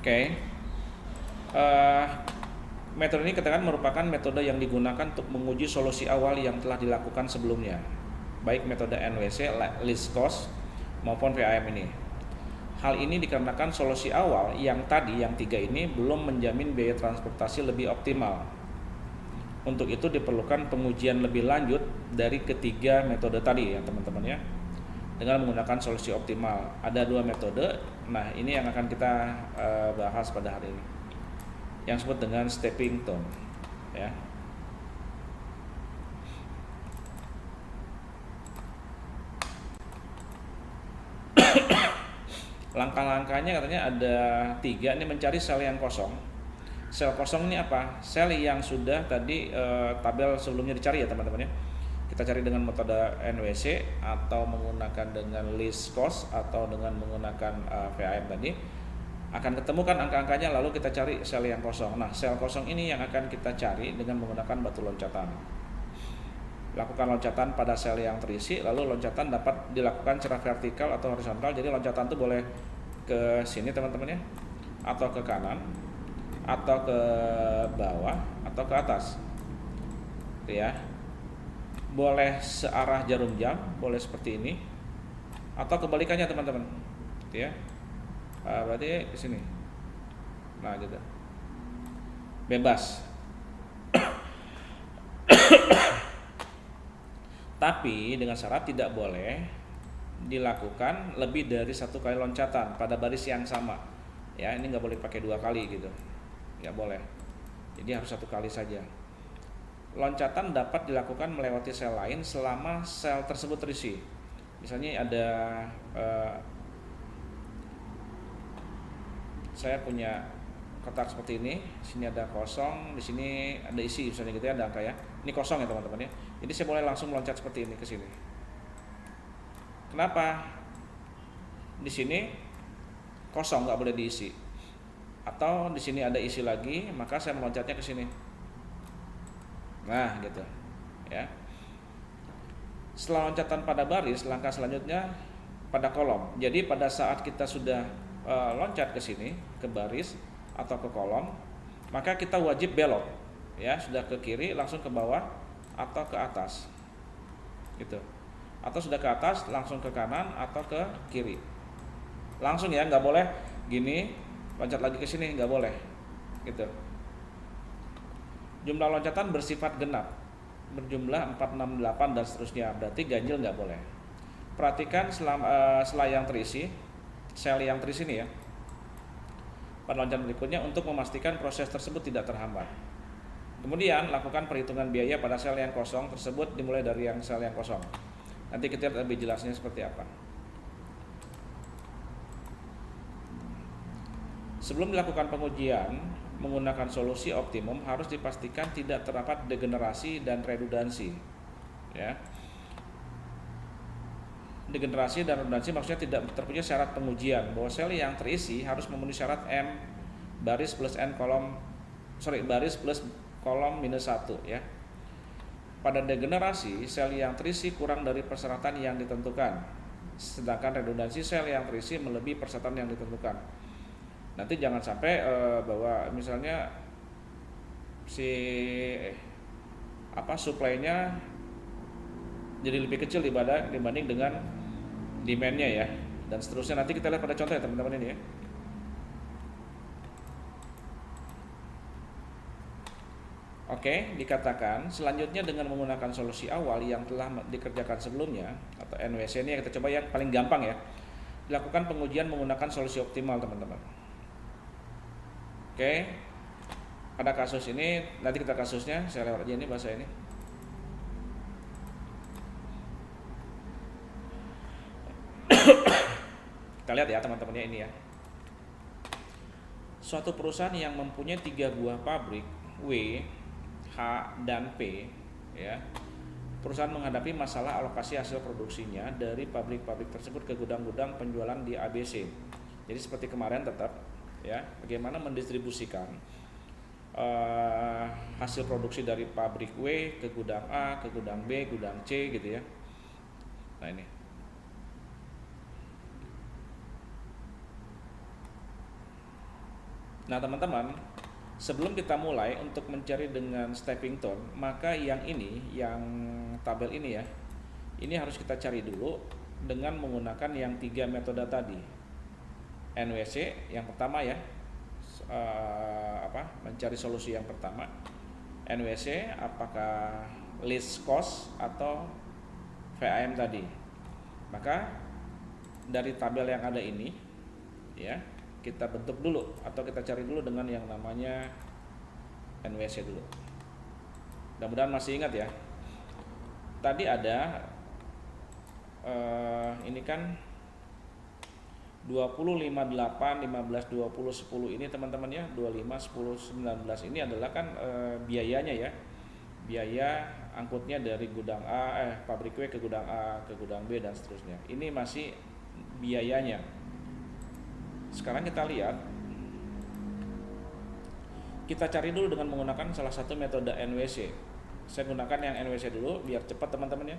Oke. Eh, Metode ini katakan merupakan metode yang digunakan untuk menguji solusi awal yang telah dilakukan sebelumnya, baik metode NWC, least cost, maupun VAM ini. Hal ini dikarenakan solusi awal yang tadi, yang 3 ini belum menjamin biaya transportasi lebih optimal. Untuk itu diperlukan pengujian lebih lanjut dari ketiga metode tadi ya teman-teman ya, dengan menggunakan solusi optimal. Ada 2 metode. Nah, ini yang akan kita bahas pada hari ini, yang disebut dengan stepping stone ya. Langkah-langkahnya katanya ada 3. Ini mencari sel yang kosong. Sel kosong ini apa? Sel yang sudah tadi tabel sebelumnya dicari ya teman-teman ya. Kita cari dengan metode NWC atau menggunakan dengan least cost atau dengan menggunakan VAM tadi. Akan ketemu kan angka-angkanya, lalu kita cari sel yang kosong. Nah, sel kosong ini yang akan kita cari dengan menggunakan batu loncatan. Lakukan loncatan pada sel yang terisi, lalu loncatan dapat dilakukan secara vertikal atau horizontal. Jadi loncatan itu boleh ke sini teman-teman ya, atau ke kanan, atau ke bawah, atau ke atas. Itu ya. Boleh searah jarum jam, boleh seperti ini, atau kebalikannya teman-teman. Gitu ya. Berarti ke sini. Nah, gitu. Bebas. Tapi dengan syarat tidak boleh dilakukan lebih dari 1 kali loncatan pada baris yang sama. Ya, ini nggak boleh pakai 2 kali gitu. Nggak boleh. Jadi harus 1 kali saja. Loncatan dapat dilakukan melewati sel lain selama sel tersebut terisi. Misalnya ada saya punya kotak seperti ini, sini ada kosong, di sini ada isi, misalnya gitu ya, ada angka ya. Ini kosong ya teman-teman ya. Jadi saya boleh langsung loncat seperti ini ke sini. Kenapa? Di sini kosong, nggak boleh diisi. Atau di sini ada isi lagi, maka saya meloncatnya ke sini. Nah, gitu. Ya. Setelah loncatan pada baris, langkah selanjutnya pada kolom. Jadi pada saat kita sudah loncat ke sini, ke baris atau ke kolom, maka kita wajib belok. Ya, sudah ke kiri langsung ke bawah atau ke atas. Gitu. Atau sudah ke atas langsung ke kanan atau ke kiri. Langsung ya, nggak boleh gini loncat lagi ke sini, nggak boleh. Gitu. Jumlah loncatan bersifat genap, berjumlah 468 dan seterusnya, berarti ganjil nggak boleh. Perhatikan setelah yang terisi, sel yang terisi ini ya, pada loncatan berikutnya untuk memastikan proses tersebut tidak terhambat. Kemudian lakukan perhitungan biaya pada sel yang kosong tersebut dimulai dari yang sel yang kosong. Nanti kita lihat lebih jelasnya seperti apa. Sebelum dilakukan pengujian menggunakan solusi optimum harus dipastikan tidak terdapat degenerasi dan redundansi. Ya. Degenerasi dan redundansi maksudnya tidak terpenuhi syarat pengujian bahwa sel yang terisi harus memenuhi syarat M baris plus N kolom baris plus kolom minus 1 ya. Pada degenerasi, sel yang terisi kurang dari persyaratan yang ditentukan. Sedangkan redundansi, sel yang terisi melebihi persyaratan yang ditentukan. Nanti jangan sampai bahwa misalnya si supply-nya jadi lebih kecil dibanding dengan demand-nya ya, dan seterusnya. Nanti kita lihat pada contoh ya teman-teman ini ya. Oke, dikatakan selanjutnya dengan menggunakan solusi awal yang telah dikerjakan sebelumnya atau NWC ini, yang kita coba yang paling gampang ya. Dilakukan pengujian menggunakan solusi optimal teman-teman. Oke, pada kasus ini nanti kita kasusnya saya lewat aja ini bahasa ini. Kita lihat ya teman-teman ya, ini ya. Suatu perusahaan yang mempunyai 3 buah pabrik W, H, dan P ya. Perusahaan menghadapi masalah alokasi hasil produksinya dari pabrik-pabrik tersebut ke gudang-gudang penjualan di ABC. Jadi seperti kemarin tetap ya, bagaimana mendistribusikan hasil produksi dari pabrik W ke gudang A, ke gudang B, gudang C gitu ya. Nah ini. Nah teman-teman, sebelum kita mulai untuk mencari dengan stepping stone, maka yang ini, yang tabel ini ya, ini harus kita cari dulu dengan menggunakan yang 3 metode tadi. NWC yang pertama ya, mencari solusi yang pertama. NWC apakah least cost atau VAM tadi. Maka dari tabel yang ada ini ya, kita bentuk dulu atau kita cari dulu dengan yang namanya NWC dulu. Mudah-mudahan masih ingat ya. Tadi ada ini kan 20, 5, 8, 15, 20, 10 ini teman-teman ya, 25, 10, 19 ini adalah kan biayanya ya. Biaya angkutnya dari gudang pabrik W ke gudang A, ke gudang B dan seterusnya. Ini masih biayanya. Sekarang kita lihat, kita cari dulu dengan menggunakan salah satu metode NWC. Saya gunakan yang NWC dulu biar cepat teman-teman ya.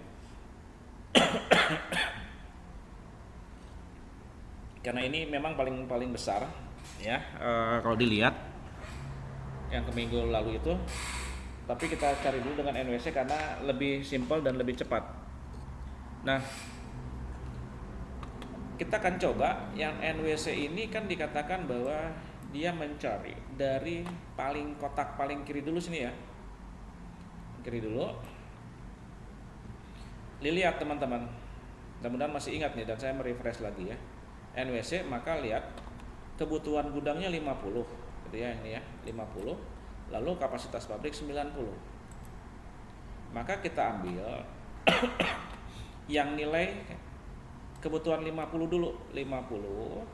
Karena ini memang paling besar ya, kalau dilihat yang ke minggu lalu itu. Tapi kita cari dulu dengan NWC karena lebih simpel dan lebih cepat. Nah, kita akan coba yang NWC ini kan dikatakan bahwa dia mencari dari kotak paling kiri dulu sini ya. Kiri dulu. Lihat teman-teman. Mudah-mudahan masih ingat nih dan saya merefresh lagi ya. NWC, maka lihat kebutuhan gudangnya 50 gitu ya, ini ya 50, lalu kapasitas pabrik 90. Maka kita ambil yang nilai kebutuhan 50 dulu, 50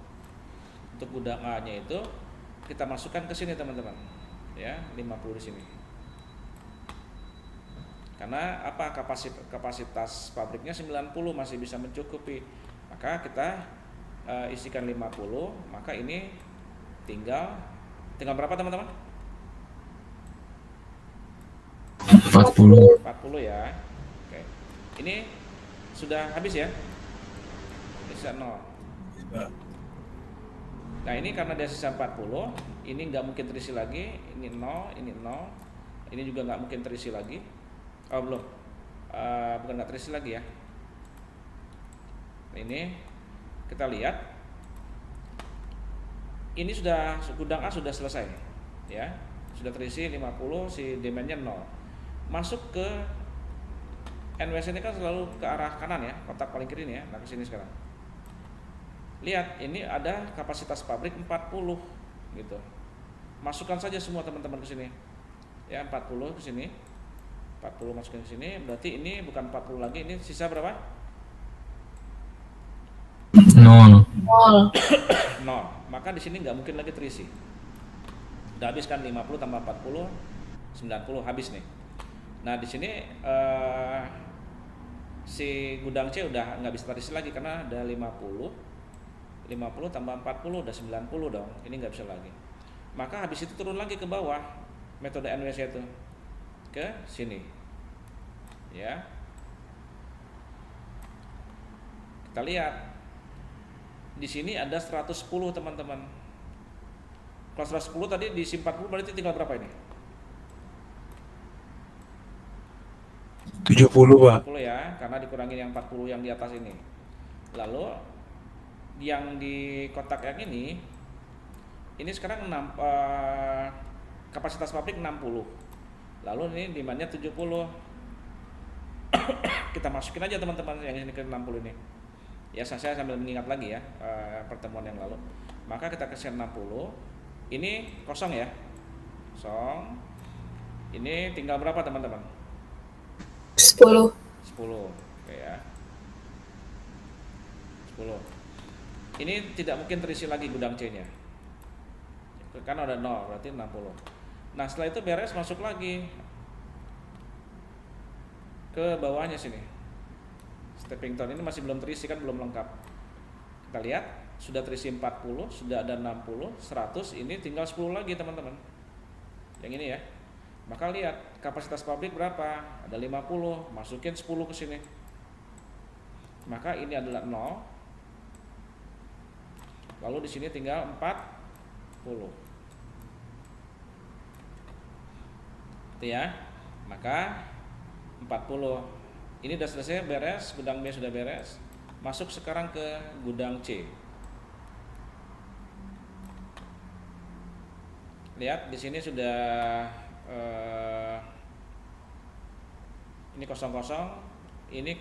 untuk gudang A nya itu kita masukkan ke sini teman-teman ya, 50 di sini. Karena apa, kapasitas pabriknya 90 masih bisa mencukupi, maka kita isikan 50, maka ini tinggal berapa teman-teman? 40 ya. Oke. Ini sudah habis ya? Sisa 0. Nah ini karena dia sisa 40, ini nggak mungkin terisi lagi, ini 0, ini 0, ini juga nggak mungkin terisi lagi. Oh belum, bukan nggak terisi lagi ya. Ini kita lihat, ini sudah gudang A sudah selesai ya, sudah terisi 50, si demandnya 0. Masuk ke NWC ini kan selalu ke arah kanan ya, kotak paling kiri ini ya. Nah ke sini sekarang. Lihat, ini ada kapasitas pabrik 40 gitu. Masukkan saja semua teman-teman ke sini. Ya, 40 ke sini. 40 masukin ke sini, berarti ini bukan 40 lagi, ini sisa berapa? 0. Maka di sini nggak mungkin lagi terisi. Udah habis kan, 50 tambah 40, 90 habis nih. Nah di sini si gudang C udah nggak bisa terisi lagi karena ada 50 tambah 40 udah 90 dong. Ini nggak bisa lagi. Maka habis itu turun lagi ke bawah metode NWC itu ke sini. Ya. Kita lihat. Di sini ada 110 teman-teman. Kalau 110 tadi diisi 40 berarti tinggal berapa ini? 70 Pak. 70 ya, karena dikurangi yang 40 yang di atas ini. Lalu yang di kotak yang ini sekarang kapasitas pabrik 60. Lalu ini demandnya 70. Kita masukin aja teman-teman yang ini ke 60 ini. Ya saya sambil mengingat lagi ya pertemuan yang lalu. Maka kita kasih 60. Ini kosong ya. Kosong. Ini tinggal berapa teman-teman? 10. Oke ya. 10. Ini tidak mungkin terisi lagi gudang C-nya. Kan ada 0, berarti 60. Nah, setelah itu beres, masuk lagi ke bawahnya sini. Stepping stone ini masih belum terisi kan, belum lengkap. Kita lihat, sudah terisi 40, sudah ada 60, 100, ini tinggal 10 lagi teman-teman. Yang ini ya. Maka lihat, kapasitas pabrik berapa? Ada 50, masukin 10 ke sini. Maka ini adalah 0. Lalu di sini tinggal 40. Itu ya. Maka 40. Ini udah selesai beres, gudang B sudah beres. Masuk sekarang ke gudang C. Lihat di sini sudah ini kosong-kosong. Ini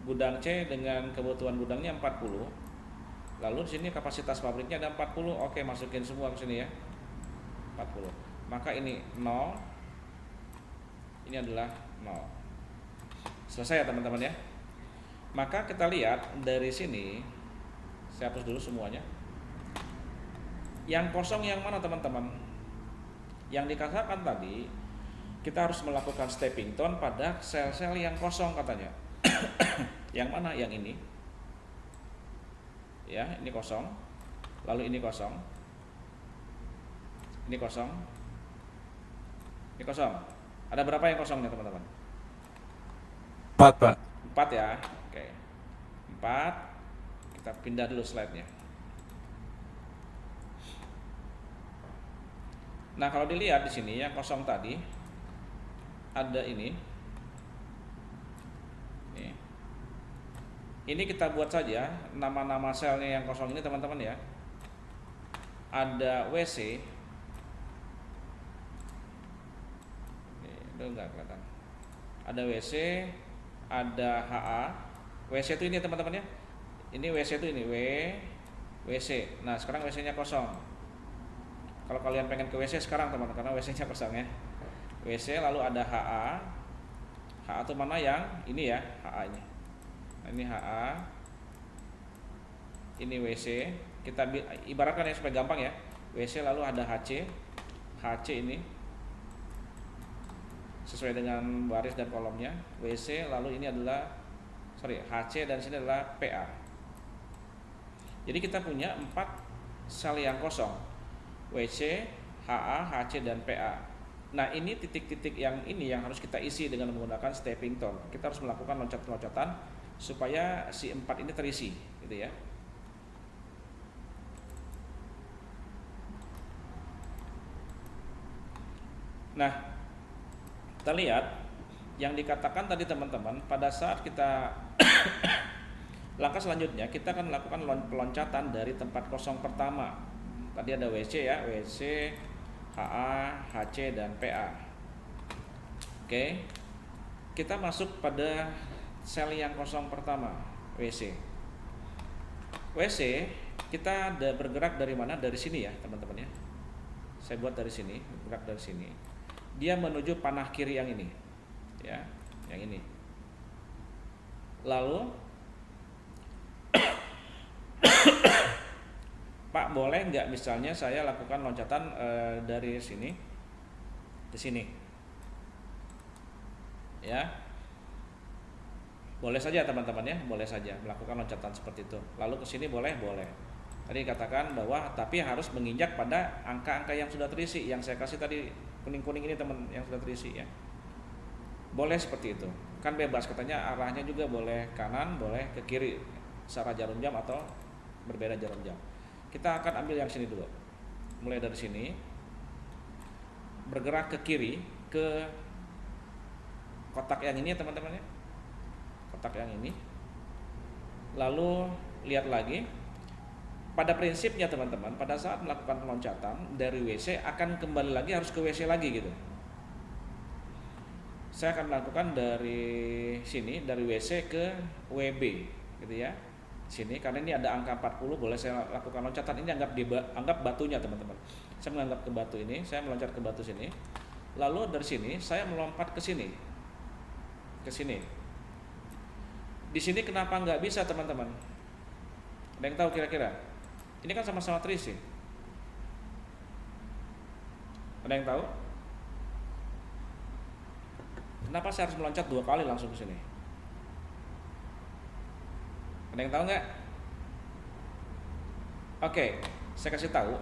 gudang C dengan kebutuhan gudangnya 40. Lalu di sini kapasitas pabriknya ada 40. Oke, masukin semua ke sini ya. 40. Maka ini 0. Ini adalah 0. Selesai ya teman-teman ya. Maka kita lihat dari sini, saya hapus dulu semuanya. Yang kosong yang mana teman-teman? Yang dikatakan tadi, kita harus melakukan stepping stone pada sel-sel yang kosong katanya. Yang mana? Yang ini. Ya, ini kosong. Lalu ini kosong. Ini kosong. Ini kosong. Ada berapa yang kosongnya teman-teman? 4, Pak. 4 ya. Oke. 4. Kita pindah dulu slide-nya. Nah, kalau dilihat di sini yang kosong tadi ada ini. Ini kita buat saja nama-nama selnya yang kosong ini teman-teman ya. Ada WC. Itu enggak kelihatan. Ada WC, ada HA. WC itu ini teman-teman ya. Ini WC itu ini WC. Nah, sekarang WC-nya kosong. Kalau kalian pengen ke WC sekarang teman-teman, karena WC-nya kosong ya. WC lalu ada HA. HA itu mana yang ini ya, HA-nya. Nah, ini HA. Ini WC. Kita ibaratkan ya supaya gampang ya. WC lalu ada HC. HC ini sesuai dengan baris dan kolomnya. WC lalu ini adalah HC dan sini adalah PA. Jadi kita punya 4 sel yang kosong. WC, HA, HC dan PA. Nah, ini titik-titik yang ini yang harus kita isi dengan menggunakan stepping stone. Kita harus melakukan loncat-loncatan supaya si 4 ini terisi, gitu ya. Nah, kita lihat yang dikatakan tadi teman-teman, pada saat kita langkah selanjutnya kita akan melakukan peloncatan dari tempat kosong pertama. Tadi ada WC ya, WC, HA, HC dan PA. Oke. Kita masuk pada sel yang kosong pertama, WC. WC kita bergerak dari mana? Dari sini ya, teman-teman ya. Saya buat dari sini, bergerak dari sini. Dia menuju panah kiri yang ini. Ya, yang ini. Lalu Pak, boleh nggak misalnya saya lakukan loncatan dari sini ke sini? Ya, boleh saja teman-teman ya, boleh saja melakukan loncatan seperti itu. Lalu ke sini boleh. Tadi katakan bahwa tapi harus menginjak pada angka-angka yang sudah terisi, yang saya kasih tadi kuning-kuning ini teman yang sudah terisi ya. Boleh seperti itu. Kan bebas katanya, arahnya juga boleh kanan, boleh ke kiri secara jarum jam atau berbeda jarum jam. Kita akan ambil yang sini dulu. Mulai dari sini bergerak ke kiri ke kotak yang ini ya teman-teman ya. Kotak yang ini. Lalu lihat lagi. Pada prinsipnya teman-teman, pada saat melakukan peloncatan dari WC akan kembali lagi harus ke WC lagi gitu. Saya akan melakukan dari sini, dari WC ke WB gitu ya. Sini karena ini ada angka 40, boleh saya lakukan loncatan. Ini anggap batunya teman-teman. Saya menganggap ke batu ini, saya meloncat ke batu sini. Lalu dari sini saya melompat ke sini. Ke sini. Di sini kenapa nggak bisa teman-teman? Ada yang tahu kira-kira? Ini kan sama-sama terisi. Ada yang tahu? Kenapa saya harus meloncat 2 kali langsung ke sini? Ada yang tahu nggak? Oke, saya kasih tahu.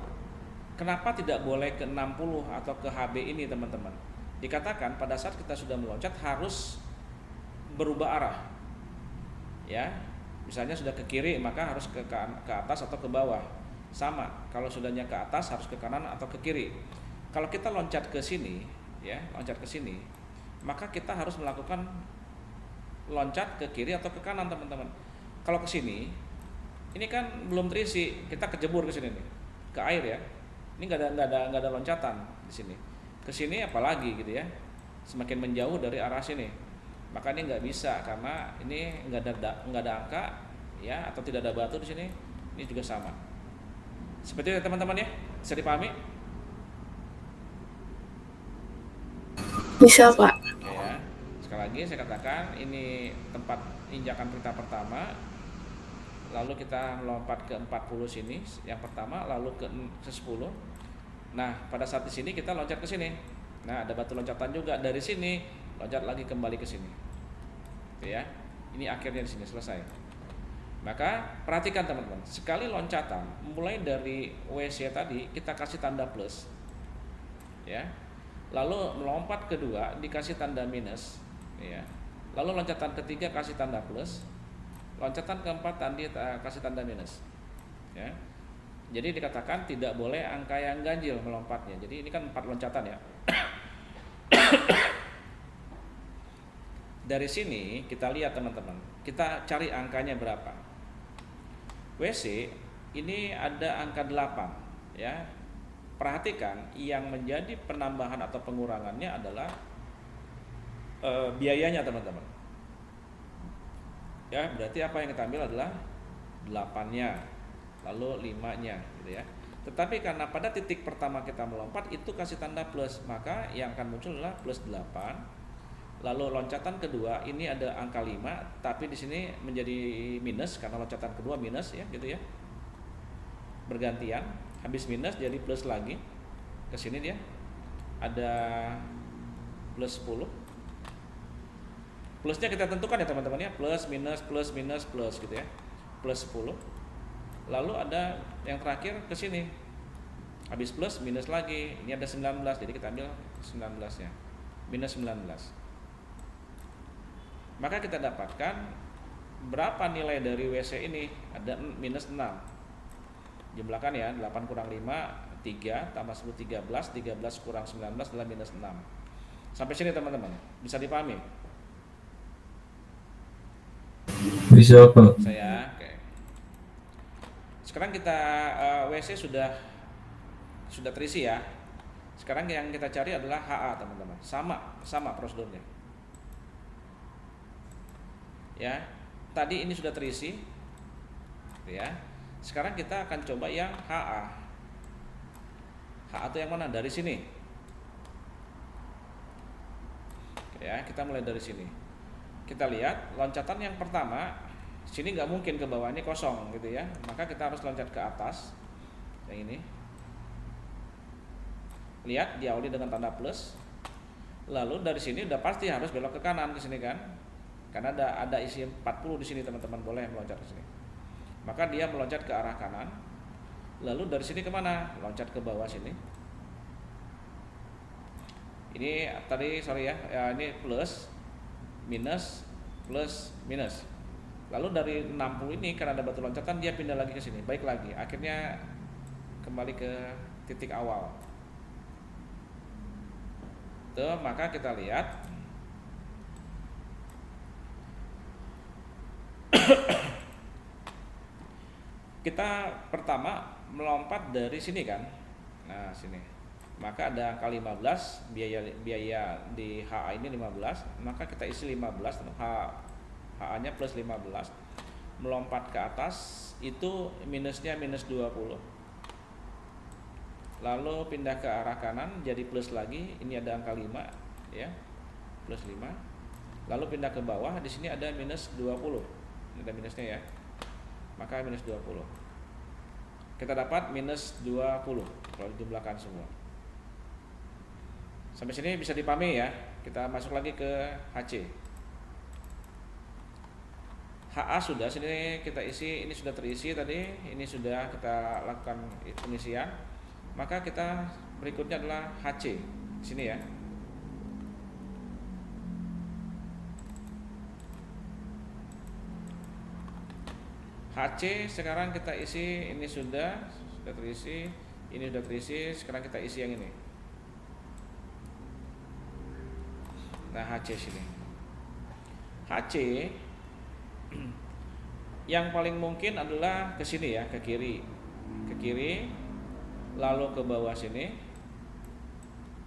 Kenapa tidak boleh ke 60 atau ke HB ini teman-teman? Dikatakan pada saat kita sudah meloncat harus berubah arah. Ya, misalnya sudah ke kiri maka harus ke atas atau ke bawah. Sama, kalau sudahnya ke atas harus ke kanan atau ke kiri. Kalau kita loncat ke sini, ya, loncat ke sini, maka kita harus melakukan loncat ke kiri atau ke kanan teman-teman. Kalau ke sini, ini kan belum terisi, kita kejebur ke sini nih, ke air ya. Ini nggak ada loncatan di sini. Ke sini apalagi gitu ya, semakin menjauh dari arah sini, maka ini nggak bisa karena ini nggak ada angka ya, atau tidak ada batu di sini. Ini juga sama. Seperti itu teman-teman ya, bisa dipahami? Bisa, Pak. Oke ya. Sekali lagi saya katakan ini tempat injakan perintah pertama, lalu kita melompat ke 40 sini yang pertama, lalu ke 10. Nah, pada saat di sini kita loncat ke sini. Nah, ada batu loncatan juga dari sini, loncat lagi kembali ke sini. Gitu ya. Ini akhirnya di sini selesai. Maka perhatikan teman-teman, sekali loncatan mulai dari WC tadi kita kasih tanda plus. Ya. Lalu melompat kedua dikasih tanda minus, ya. Lalu loncatan ketiga kasih tanda plus. Loncatan keempat tadi kasih tanda minus. Ya. Jadi dikatakan tidak boleh angka yang ganjil melompatnya. Jadi ini kan 4 loncatan ya. Dari sini kita lihat teman-teman, kita cari angkanya berapa. WC ini ada angka 8 ya. Perhatikan yang menjadi penambahan atau pengurangannya adalah biayanya teman-teman. Ya, berarti apa yang kita ambil adalah 8-nya, lalu 5-nya gitu ya. Tetapi karena pada titik pertama kita melompat itu kasih tanda plus, maka yang akan muncul adalah plus 8. Lalu loncatan kedua ini ada angka 5, tapi di sini menjadi minus karena loncatan kedua minus ya gitu ya. Bergantian, habis minus jadi plus lagi. Ke sini dia ada plus 10. Plusnya kita tentukan ya teman-teman ya, plus minus plus gitu ya. Plus 10. Lalu ada yang terakhir ke sini. Habis plus minus lagi. Ini ada 19, jadi kita ambil 19-nya. Minus 19. Maka kita dapatkan berapa nilai dari WC ini? Ada minus 6. Jumlahkan ya, 8 kurang 5, 3, tambah 10, 13, 13 kurang 19 adalah minus 6. Sampai sini teman-teman, bisa dipahami? Bisa, Pak. Saya, oke. Sekarang kita WC sudah terisi ya. Sekarang yang kita cari adalah HA teman-teman. Sama prosedurnya. Ya, tadi ini sudah terisi, ya. Sekarang kita akan coba yang HA. HA itu yang mana? Dari sini. Ya, kita mulai dari sini. Kita lihat loncatan yang pertama, sini nggak mungkin ke bawah, ini kosong gitu ya. Maka kita harus loncat ke atas, yang ini. Lihat, diawali dengan tanda plus. Lalu dari sini udah pasti harus belok ke kanan ke sini kan? Karena ada isi 40 di sini teman-teman, boleh meloncat ke sini. Maka dia meloncat ke arah kanan. Lalu dari sini kemana? Loncat ke bawah sini. Ini tadi ini plus, minus, plus, minus. Lalu dari 60 ini karena ada batu loncatan dia pindah lagi ke sini, baik lagi. Akhirnya kembali ke titik awal. Tuh, maka kita lihat kita pertama melompat dari sini kan. Nah, sini. Maka ada angka 15, biaya di HA ini 15, maka kita isi 15, HA-nya plus 15. Melompat ke atas itu minusnya minus 20. Lalu pindah ke arah kanan jadi plus lagi, ini ada angka 5 ya. Plus 5. Lalu pindah ke bawah, di sini ada minus 20. Ini ada minusnya ya. Maka minus 20. Kita dapat minus 20 kalau dijumlahkan semua. Sampai sini bisa dipahami ya. Kita masuk lagi ke HC. HA sudah, sini kita isi, ini sudah terisi tadi, ini sudah kita lakukan pengisian. Maka kita berikutnya adalah HC. Sini ya. HC sekarang kita isi, ini sudah terisi, ini sudah terisi, sekarang kita isi yang ini. Nah, HC sini. HC yang paling mungkin adalah ke sini ya, ke kiri. Ke kiri, lalu ke bawah sini.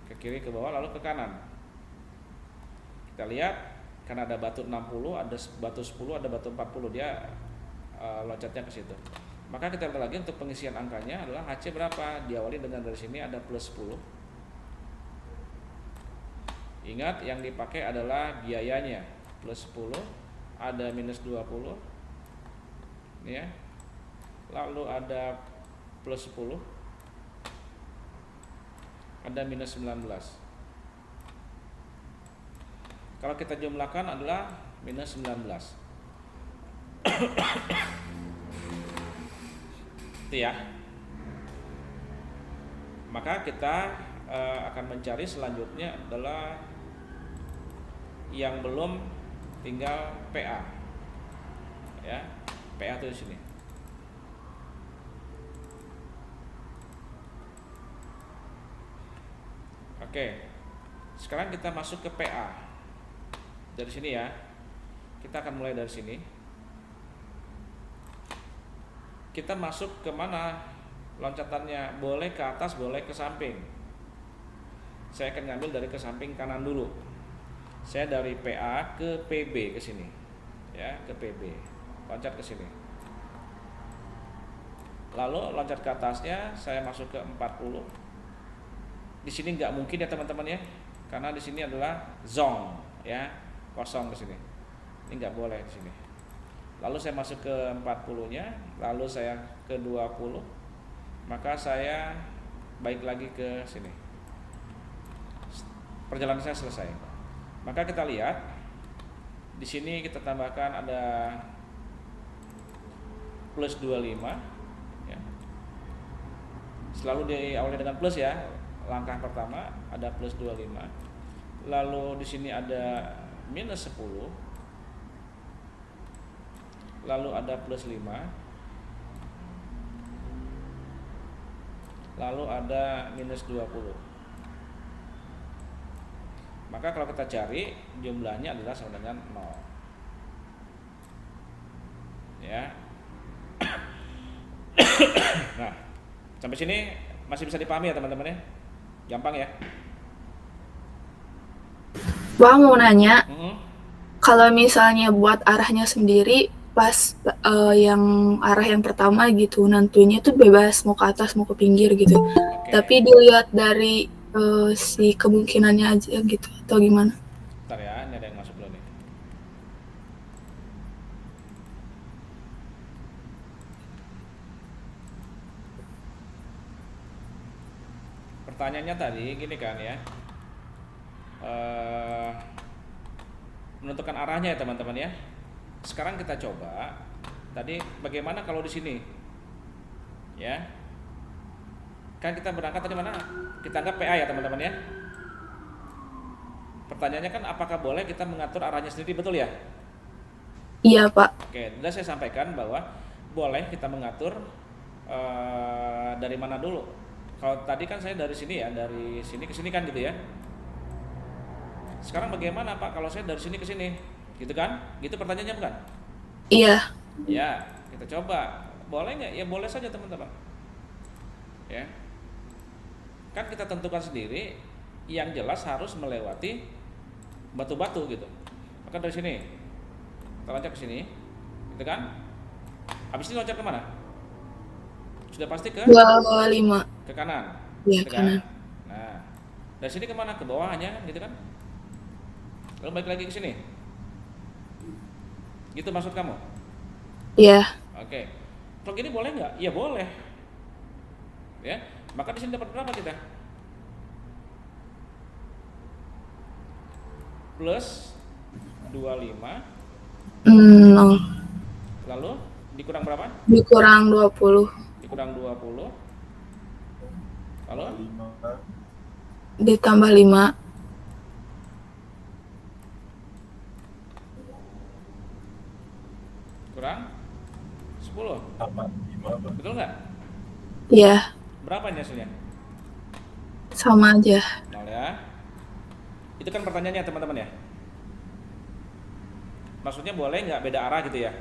Ke kiri, ke bawah, lalu ke kanan. Kita lihat, karena ada batu 60, ada batu 10, ada batu 40, dia loncatnya ke situ. Maka kita lihat lagi untuk pengisian angkanya adalah HC berapa? Diawali dengan dari sini ada plus 10. Ingat yang dipakai adalah biayanya plus 10, ada minus 20 ya. Lalu ada plus 10, ada minus 19. Kalau kita jumlahkan adalah minus 19. Itu ya. Maka kita akan mencari selanjutnya adalah yang belum, tinggal PA. Ya, PA itu di sini. Oke. Sekarang kita masuk ke PA. Dari sini ya. Kita akan mulai dari sini. Kita masuk ke mana loncatannya? Boleh ke atas, boleh ke samping. Saya akan ngambil dari ke samping kanan dulu. Saya dari PA ke PB ke sini. Ya, ke PB. Loncat ke sini. Lalu loncat ke atasnya, saya masuk ke 40. Di sini nggak mungkin ya teman-teman ya. Karena di sini adalah zone ya, kosong ke sini. Ini nggak boleh di sini. Lalu saya masuk ke 40-nya, lalu saya ke 20. Maka saya balik lagi ke sini. Perjalanan saya selesai. Maka kita lihat di sini kita tambahkan ada plus 25 ya. Selalu diawali dengan plus ya. Langkah pertama ada plus 25. Lalu di sini ada minus 10. Lalu ada plus 5. Lalu ada minus 20. Maka kalau kita cari jumlahnya adalah sama dengan 0. Ya. Nah, sampai sini masih bisa dipahami ya teman-teman ya? Gampang ya? Bang mau nanya, kalau misalnya buat arahnya sendiri pas yang arah yang pertama gitu, nentuinnya tuh bebas mau ke atas mau ke pinggir gitu. Oke. Tapi dilihat dari si kemungkinannya aja gitu atau gimana? Bentar ya, ini ada yang masuk dulu nih. Pertanyaannya tadi gini kan ya, menentukan arahnya ya teman-teman ya. Sekarang kita coba tadi bagaimana kalau di sini ya, kan kita berangkat tadi mana, kita anggap PA ya teman-teman ya. Pertanyaannya kan apakah boleh kita mengatur arahnya sendiri, betul ya? Iya Pak. Oke, sudah saya sampaikan bahwa boleh kita mengatur dari mana dulu. Kalau tadi kan saya dari sini ya, dari sini ke sini kan gitu ya. Sekarang bagaimana Pak kalau saya dari sini ke sini? Gitu kan? Gitu pertanyaannya bukan? Iya. Ya, kita coba. Boleh nggak? Ya boleh saja teman-teman. Ya. Kan kita tentukan sendiri, yang jelas harus melewati batu-batu gitu. Maka dari sini kita loncat ke sini, gitu kan? Habis ini loncat kemana? Sudah pasti ke 25. ke kanan. Iya, Gitu kan? kanan. Nah, dari sini kemana? Ke bawah hanya, gitu kan? Lalu balik lagi ke sini. Gitu maksud kamu? Iya. Oke. Kalau gini boleh nggak? Iya boleh. Ya. Maka di sini dapat berapa kita? Plus 25. 0. Lalu dikurang berapa? Dikurang 20. Dikurang 20. Lalu Ditambah 5. kurang 10. Betul nggak? Iya. Berapa ini hasilnya? Sama aja. 0 ya. Itu kan pertanyaannya teman-teman ya. Maksudnya boleh nggak beda arah gitu ya?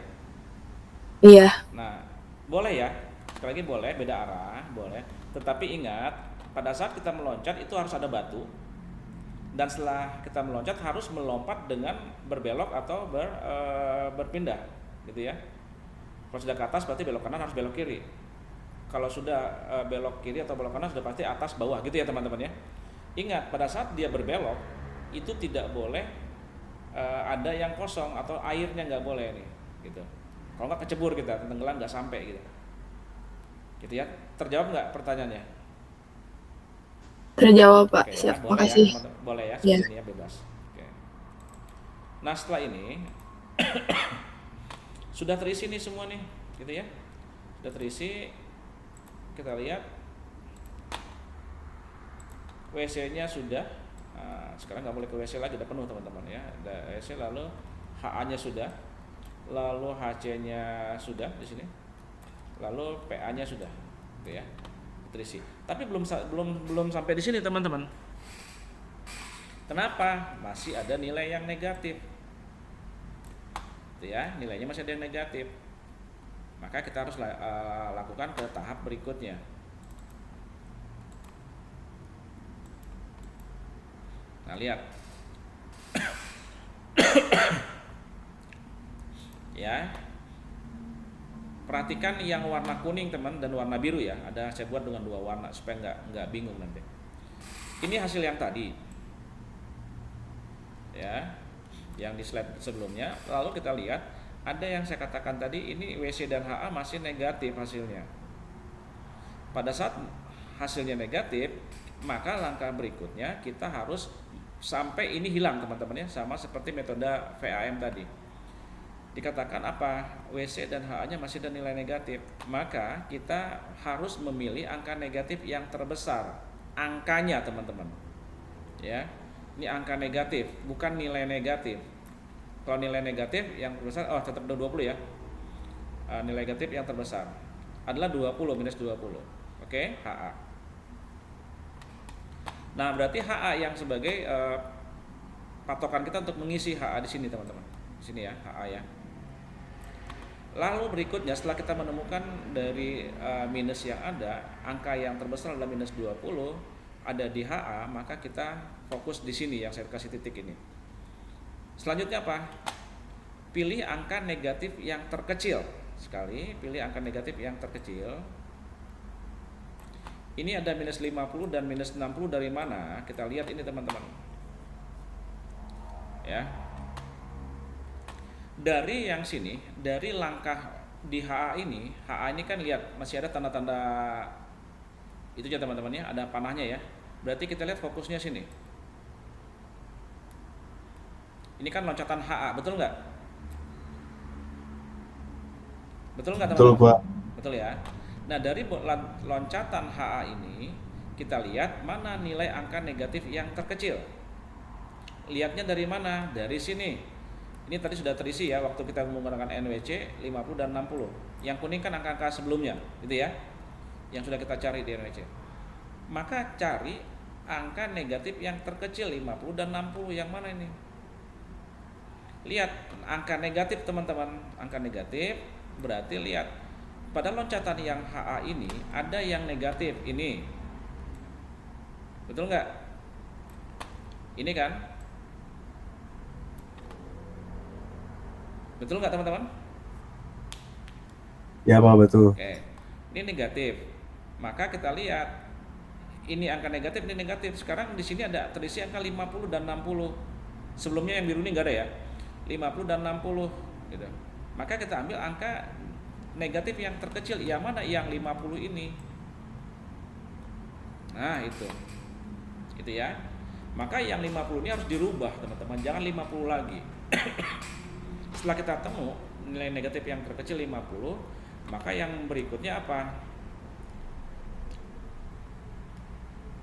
Iya. Nah, boleh ya. Sekali lagi boleh beda arah, boleh. Tetapi ingat, pada saat kita meloncat itu harus ada batu. Dan setelah kita meloncat harus melompat dengan berbelok atau berpindah, gitu ya. Kalau sudah ke atas berarti belok kanan harus belok kiri. Kalau sudah belok kiri atau belok kanan sudah pasti atas bawah, gitu ya teman-teman ya. Ingat, pada saat dia berbelok itu tidak boleh ada yang kosong atau airnya nggak boleh nih, gitu. Kalau nggak kecebur kita, tenggelam nggak sampai gitu. Gitu ya. Terjawab nggak pertanyaannya? Terjawab, Pak. Oke ya, Siap. boleh ya, Makasih. teman-teman. Boleh ya, Ya. seperti ini ya, bebas. Oke. Nah setelah ini sudah terisi nih semua nih, gitu ya. Sudah terisi. Kita lihat WC-nya sudah. Sekarang nggak boleh ke WC lagi, udah penuh teman-teman ya. Ada WC, lalu HA-nya sudah, lalu HC-nya sudah di sini, lalu PA-nya sudah, gitu ya, terisi. Tapi belum sampai di sini teman-teman. Kenapa? Masih ada nilai yang negatif, gitu ya. Nilainya masih ada yang negatif. Maka kita harus lakukan ke tahap berikutnya. Nah lihat ya, perhatikan yang warna kuning teman dan warna biru ya. Ada saya buat dengan dua warna supaya nggak bingung nanti. Ini hasil yang tadi ya, yang di slide sebelumnya. Lalu kita lihat ada yang saya katakan tadi, ini WC dan HA masih negatif hasilnya. Pada saat hasilnya negatif, maka langkah berikutnya kita harus sampai ini hilang teman-teman ya, sama seperti metode VAM tadi. Dikatakan apa? WC dan HA-nya masih ada nilai negatif, maka kita harus memilih angka negatif yang terbesar. Angkanya teman-teman ya, ini angka negatif bukan nilai negatif. Kalau nilai negatif yang terbesar, tetap 20 ya. Nilai negatif yang terbesar adalah 20 minus 20. Oke, HA. Nah, berarti HA yang sebagai patokan kita untuk mengisi HA di sini teman-teman. Di sini ya, HA ya. Lalu berikutnya setelah kita menemukan dari minus yang ada, angka yang terbesar adalah minus 20 ada di HA, maka kita fokus di sini yang saya kasih titik ini. Selanjutnya apa? Pilih angka negatif yang terkecil. Sekali, pilih angka negatif yang terkecil. Ini ada minus 50 dan minus 60 dari mana? Kita lihat ini teman-teman. Ya. Dari yang sini, dari langkah di HA ini kan lihat masih ada tanda-tanda itu ya teman-teman ya, ada panahnya ya. Berarti kita lihat fokusnya sini. Ini kan loncatan HA, betul nggak? Betul nggak teman-teman? Betul, Pak. Betul ya. Nah dari loncatan HA ini kita lihat mana nilai angka negatif yang terkecil. Lihatnya dari mana? Dari sini. Ini tadi sudah terisi ya waktu kita menggunakan NWC 50 dan 60. Yang kuning kan angka-angka sebelumnya, gitu ya. Yang sudah kita cari di NWC. Maka cari angka negatif yang terkecil 50 dan 60, yang mana ini? Lihat angka negatif teman-teman, angka negatif berarti lihat pada loncatan yang HA ini ada yang negatif ini, betul nggak? Ini kan, betul nggak teman-teman? Ya, Pak, betul. Oke, ini negatif, maka kita lihat ini angka negatif, ini negatif. Sekarang di sini ada terisi angka 50 dan 60. Sebelumnya yang biru ini nggak ada ya, 50 dan 60 gitu. Maka kita ambil angka negatif yang terkecil, yang mana? Yang 50 ini. Nah itu ya. Maka yang 50 ini harus dirubah teman-teman, jangan 50 lagi. Setelah kita temu nilai negatif yang terkecil 50, maka yang berikutnya apa?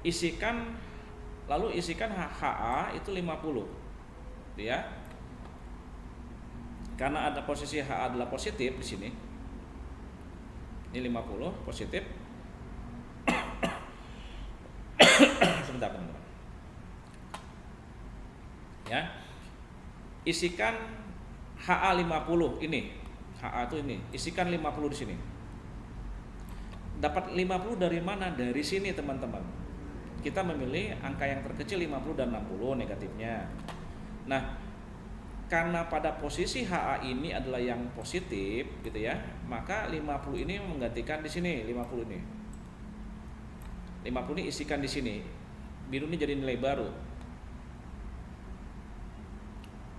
Isikan HA itu 50 ya. Karena ada posisi HA adalah positif di sini. Ini 50 positif. Sebentar teman-teman. isikan HA50 ini. HA itu ini, isikan 50 di sini. Dapat 50 dari mana? Dari sini teman-teman. Kita memilih angka yang terkecil 50 dan 60 negatifnya. Nah, karena pada posisi HA ini adalah yang positif gitu ya, maka 50 ini menggantikan di sini 50 ini. 50 ini isikan di sini. Biru ini jadi nilai baru.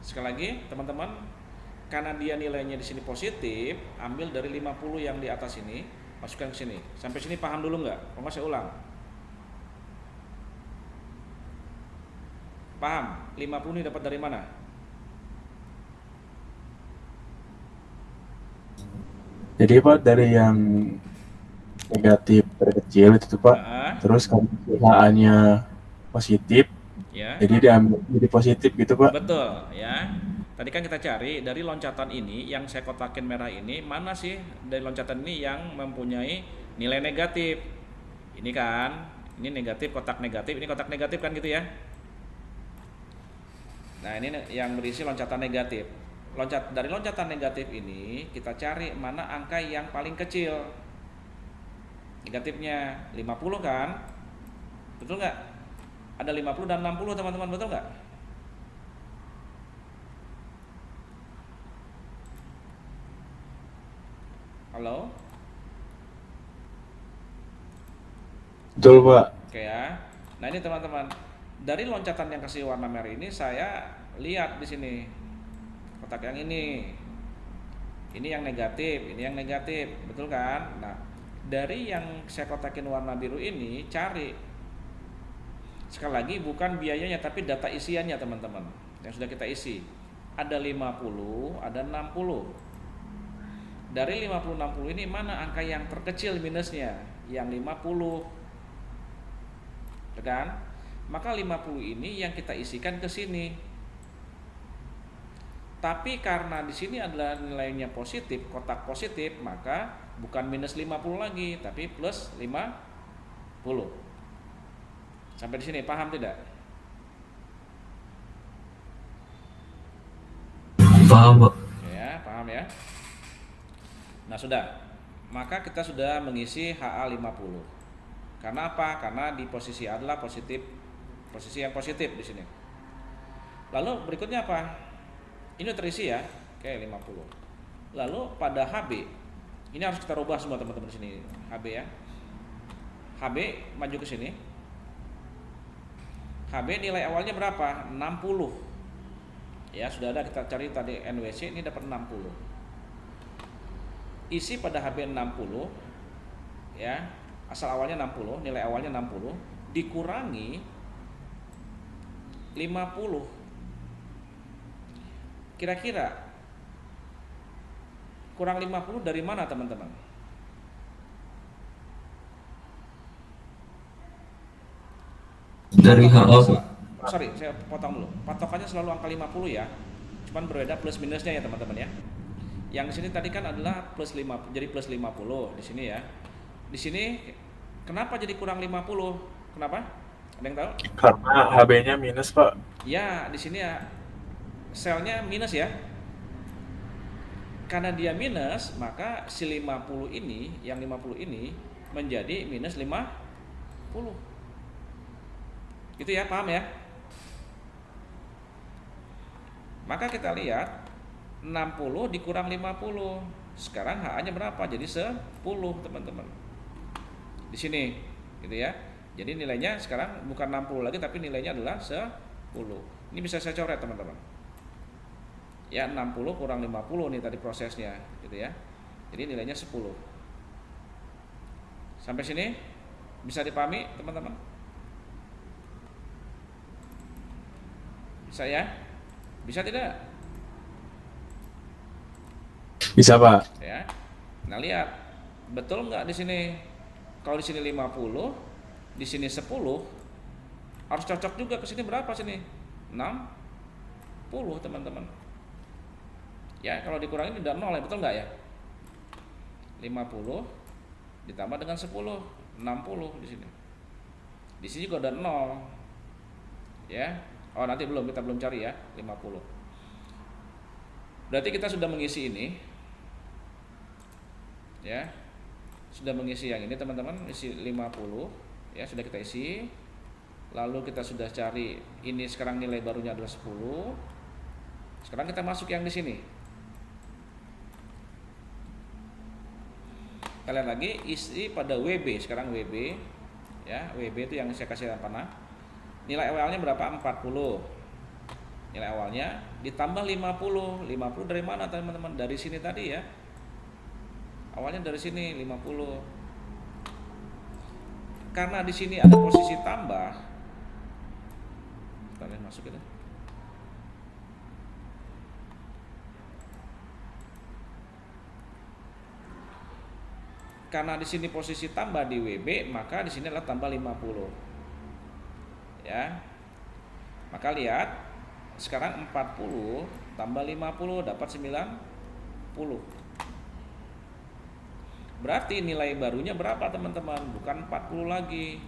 Sekali lagi, teman-teman, karena dia nilainya di sini positif, ambil dari 50 yang di atas ini, masukkan ke sini. Sampai sini paham dulu nggak? Kalau nggak saya ulang. Paham? 50 ini dapat dari mana? Jadi Pak dari yang negatif terkecil itu Pak, terus kalau HA-nya positif, Ya. jadi diambil jadi positif gitu Pak. Betul, ya. Tadi kan kita cari dari loncatan ini yang saya kotakin merah ini, mana sih dari loncatan ini yang mempunyai nilai negatif? Ini kan, ini negatif, kotak negatif, ini kotak negatif kan gitu ya. Nah, ini yang berisi loncatan negatif. Dari loncatan negatif ini kita cari mana angka yang paling kecil. Negatifnya 50 kan? Betul nggak? Ada 50 dan 60 teman-teman, betul nggak? Halo? Betul Pak. Oke ya. Nah, ini teman-teman. Dari loncatan yang kasih warna merah ini saya lihat di sini. Kotak yang ini. Ini yang negatif, ini yang negatif, betul kan? Nah, dari yang saya kotakin warna biru ini cari. Sekali lagi bukan biayanya tapi data isiannya teman-teman. Yang sudah kita isi. Ada 50, ada 60. Dari 50-60 ini mana angka yang terkecil minusnya? Yang 50. Kan? Maka 50 ini yang kita isikan ke sini. Tapi karena di sini adalah nilainya positif, kotak positif, maka bukan minus 50 lagi, tapi plus 50. Sampai di sini paham tidak? Paham Pak. Ya, paham ya. Nah, sudah. Maka kita sudah mengisi HA50. Karena apa? Karena di posisi A adalah positif, posisi yang positif di sini. Lalu berikutnya apa? Ini terisi ya, oke 50. Lalu pada HB, ini harus kita rubah semua teman-teman di sini. HB ya. HB maju ke sini. HB nilai awalnya berapa? 60. Ya, sudah ada kita cari tadi NWC, ini dapat 60. Isi pada HB 60 ya. Asal awalnya 60, nilai awalnya 60 dikurangi 50. Kira-kira kurang 50 dari mana teman-teman? Dari HA Pak. Sorry, saya potong dulu. Patokannya selalu angka 50 ya. Cuman berbeda plus minusnya ya teman-teman ya. Yang di sini tadi kan adalah plus 5, jadi plus 50 di sini ya. Di sini kenapa jadi kurang 50? Kenapa? Ada yang tahu? Karena HB-nya minus Pak. Ya, di sini ya selnya minus ya. Karena dia minus, maka si 50 ini, yang 50 ini menjadi minus 50. Gitu ya, paham ya? Maka kita lihat 60 dikurang 50. Sekarang HA-nya berapa? Jadi 10, teman-teman. Di sini, gitu ya. Jadi nilainya sekarang bukan 60 lagi tapi nilainya adalah 10. Ini bisa saya coret, teman-teman. Ya, 60 kurang 50 nih tadi prosesnya, gitu ya. Jadi nilainya 10. Sampai sini bisa dipahami, teman-teman? Bisa ya? Bisa tidak? Bisa Pak. Ya. Nah, lihat. Betul nggak di sini? Kalau di sini 50, di sini 10, harus cocok juga ke sini berapa sini? 60, teman-teman. Ya, kalau dikurangin udah 0 ya, betul nggak ya? 50 ditambah dengan 10, 60 di sini. Di sini juga ada 0. Ya. Oh, nanti kita belum cari ya, 50. Berarti kita sudah mengisi ini, ya, sudah mengisi yang ini teman-teman, isi 50, ya sudah kita isi. Lalu kita sudah cari ini, sekarang nilai barunya adalah 10. Sekarang kita masuk yang di sini. Kalian lagi isi pada WB, sekarang WB, ya WB itu yang saya kasih panah. Nilai awalnya berapa? 40. Nilai awalnya ditambah 50. 50 dari mana teman-teman? Dari sini tadi ya. Awalnya dari sini 50. Karena di sini ada posisi tambah. Kalian masuk itu. Karena di sini posisi tambah di WB, maka di sini adalah tambah 50. Ya. Maka lihat, sekarang 40 tambah 50 dapat 90. Berarti nilai barunya berapa teman-teman? Bukan 40 lagi.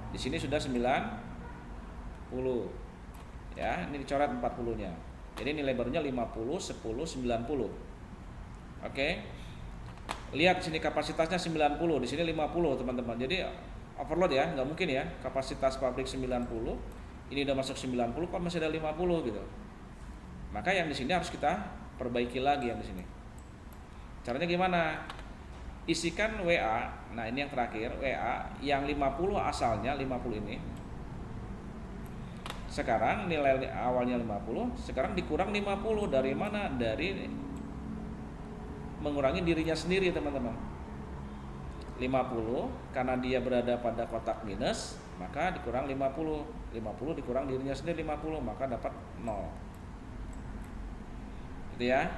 Di sini sudah 90. Ya, ini dicoret 40-nya. Jadi nilai barunya 50, 10, 90. Oke. Lihat sini kapasitasnya 90, di sini 50 teman-teman. Jadi overload ya, nggak mungkin ya kapasitas pabrik 90, ini udah masuk 90 kok masih ada 50 gitu. Maka yang di sini harus kita perbaiki lagi yang di sini. Caranya gimana? Isikan WA. Nah, ini yang terakhir, WA yang 50 asalnya 50 ini. Sekarang nilai awalnya 50, sekarang dikurang 50 dari mana? Dari mengurangi dirinya sendiri teman-teman. 50 karena dia berada pada kotak minus, maka dikurang 50. 50 dikurang dirinya sendiri 50, maka dapat 0. Gitu ya.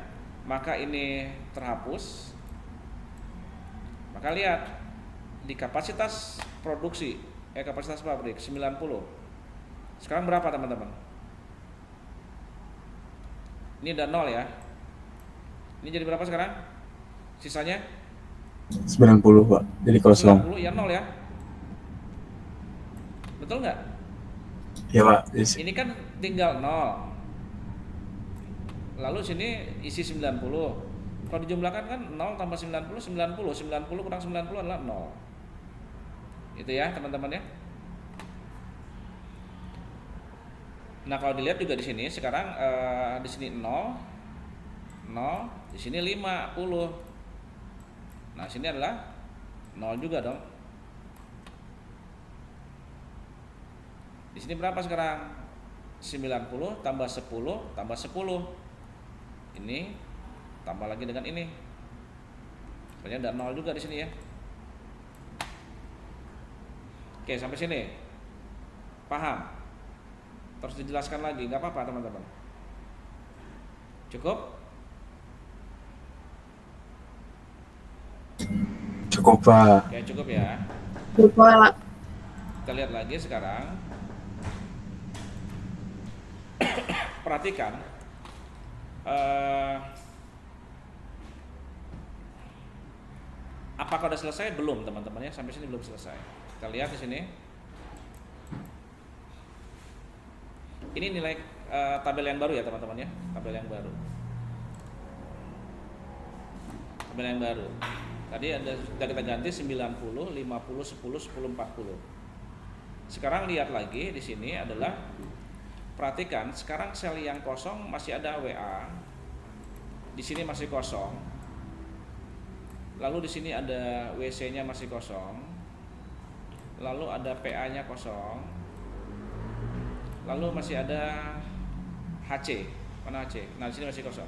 Maka ini terhapus. Maka lihat di kapasitas produksi, kapasitas pabrik 90. Sekarang berapa teman-teman? Ini udah 0 ya. Ini jadi berapa sekarang? Sisanya 90 Pak, jadi kosong. 90 ya 0 ya. Betul nggak? Ya Pak. Ini kan tinggal 0. Lalu sini isi 90. Kalau dijumlahkan kan 0 tambah 90, 90. 90 kurang 90 adalah 0. Itu ya teman-teman ya. Nah kalau dilihat juga di sini sekarang di sini 0, 0, di sini 50. Nah, sini adalah 0 juga dong. Di sini berapa sekarang? 90 tambah 10 tambah 10. Ini tambah lagi dengan ini. Sebenarnya ada 0 juga di sini ya. Oke, sampai sini. Paham? Terus dijelaskan lagi, nggak apa-apa teman-teman. Cukup? Cukup Pak. Ya cukup ya. Lupa. Kita lihat lagi sekarang. Perhatikan. Apakah sudah selesai? Belum teman-teman ya. Sampai sini belum selesai. Kita lihat di sini. Ini nilai tabel yang baru ya teman-teman ya. Tabel yang baru. Tabel yang baru. Tadi sudah kita ganti 90, 50, 10, 10, 40. Sekarang lihat lagi di sini adalah perhatikan sekarang sel yang kosong masih ada WA. Di sini masih kosong. Lalu di sini ada WC-nya masih kosong. Lalu ada PA-nya kosong. Lalu masih ada HC. Mana HC? Nah, di sini masih kosong.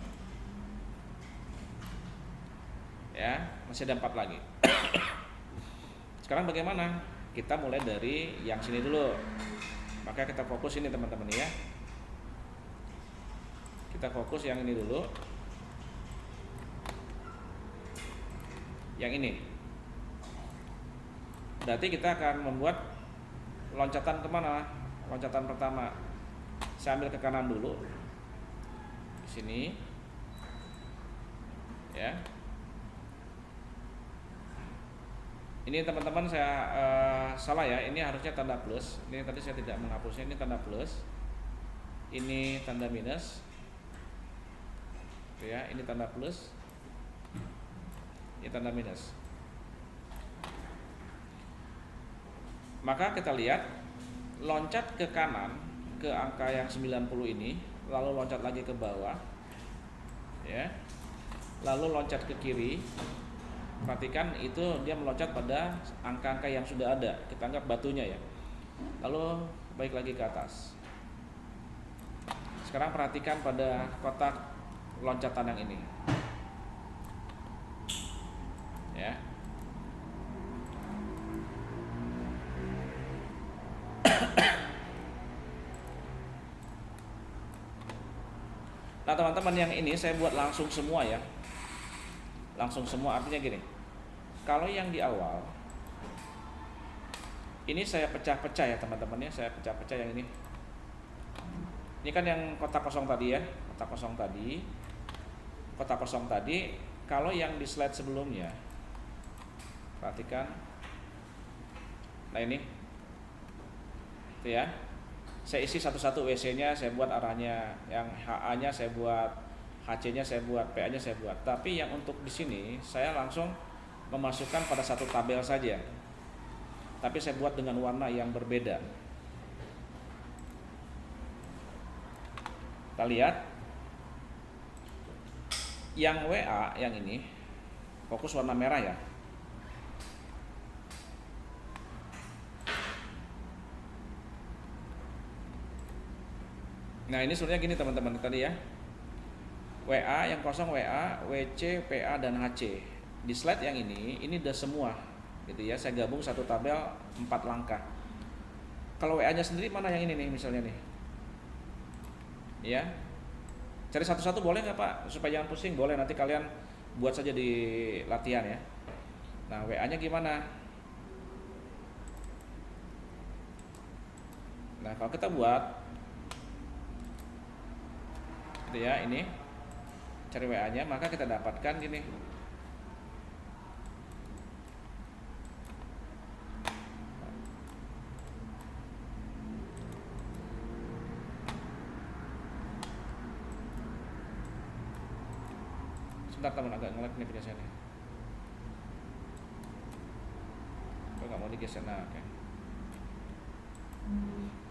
Ya, masih ada 4 lagi. Sekarang bagaimana? Kita mulai dari yang sini dulu. Maka kita fokus ini teman-teman ya. Kita fokus yang ini dulu. Yang ini. Berarti kita akan membuat loncatan kemana? Loncatan pertama. Saya ambil ke kanan dulu. Di sini. Ya. Ini teman-teman saya salah ya, ini harusnya tanda plus. Ini tadi saya tidak menghapusnya, ini tanda plus. Ini tanda minus. Ya, ini tanda plus, ini tanda minus. Maka kita lihat loncat ke kanan ke angka yang 90 ini, lalu loncat lagi ke bawah, ya, lalu loncat ke kiri. Perhatikan itu dia meloncat pada angka-angka yang sudah ada, kita anggap batunya ya, lalu balik lagi ke atas. Sekarang perhatikan pada kotak loncatan yang ini, ya. Nah teman-teman, yang ini saya buat langsung semua ya, langsung semua. Artinya gini, kalau yang di awal ini saya pecah-pecah ya teman-teman ya, saya pecah-pecah yang ini. Ini kan yang kotak kosong tadi ya, kotak kosong tadi, kotak kosong tadi. Kalau yang di slide sebelumnya, perhatikan. Nah ini, itu ya. Saya isi satu-satu WC-nya, saya buat arahnya, yang HA-nya saya buat, HC-nya saya buat, PA-nya saya buat. Tapi yang untuk di sini saya langsung memasukkan pada satu tabel saja. Tapi saya buat dengan warna yang berbeda. Kita lihat yang WA yang ini fokus warna merah ya. Nah ini sebenarnya gini teman-teman tadi ya, WA yang kosong WA, WC, PA dan HC. Di slide yang ini udah semua gitu ya, saya gabung satu tabel 4 langkah. Kalau WA nya sendiri mana yang ini nih misalnya nih ya, cari satu-satu boleh nggak Pak, supaya jangan pusing? Boleh, nanti kalian buat saja di latihan ya. Nah WA nya gimana? Nah kalau kita buat gitu ya, ini cari WA nya, maka kita dapatkan gini. Sebentar teman, agak nge-lag nih punya saya nih. Kok nggak mau digeser? Nah oke.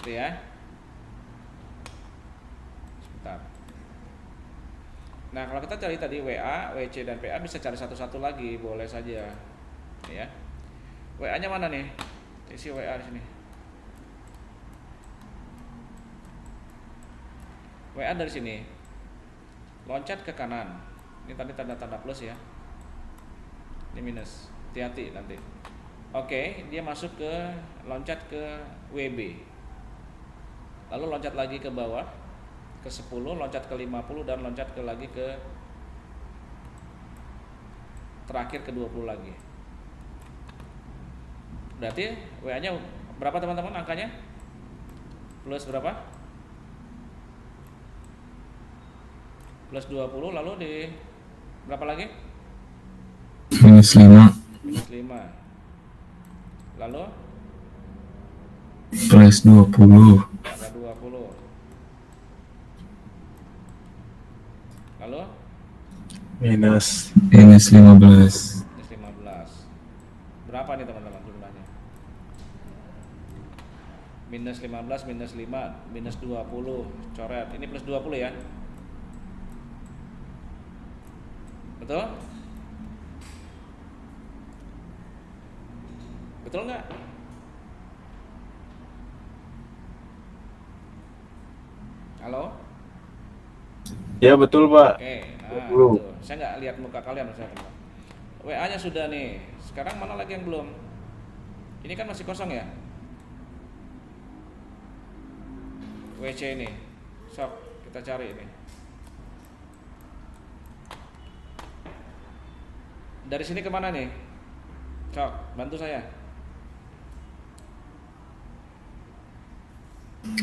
Itu ya. Sebentar. Nah kalau kita cari tadi WA, WC dan PA, bisa cari satu-satu lagi, boleh saja ya. WA nya mana nih? Isi WA di sini. WA dari sini loncat ke kanan. Ini tadi tanda-tanda plus ya, ini minus, hati-hati nanti. Oke, dia masuk ke, loncat ke WB, lalu loncat lagi ke bawah ke 10, loncat ke 50, dan loncat ke lagi ke terakhir ke 20 lagi. Berarti WA nya berapa teman-teman angkanya? Plus berapa? Plus 20, lalu di berapa lagi? Minus 5. Minus 5. Lalu? Plus 20. Ada 20. Lalu? Minus. Minus 15. Minus 15. Berapa nih teman-teman jumlahnya? Minus 15, minus 5, minus 20. Coret. Ini plus 20 ya? Betul? Betul nggak? Halo? Ya betul Pak. Oke, nah 20. itu. Saya nggak lihat muka kalian saya teman. WA-nya sudah nih. Sekarang mana lagi yang belum? Ini kan masih kosong ya? WC ini. Sok, kita cari ini. Dari sini kemana nih? Sok, bantu saya.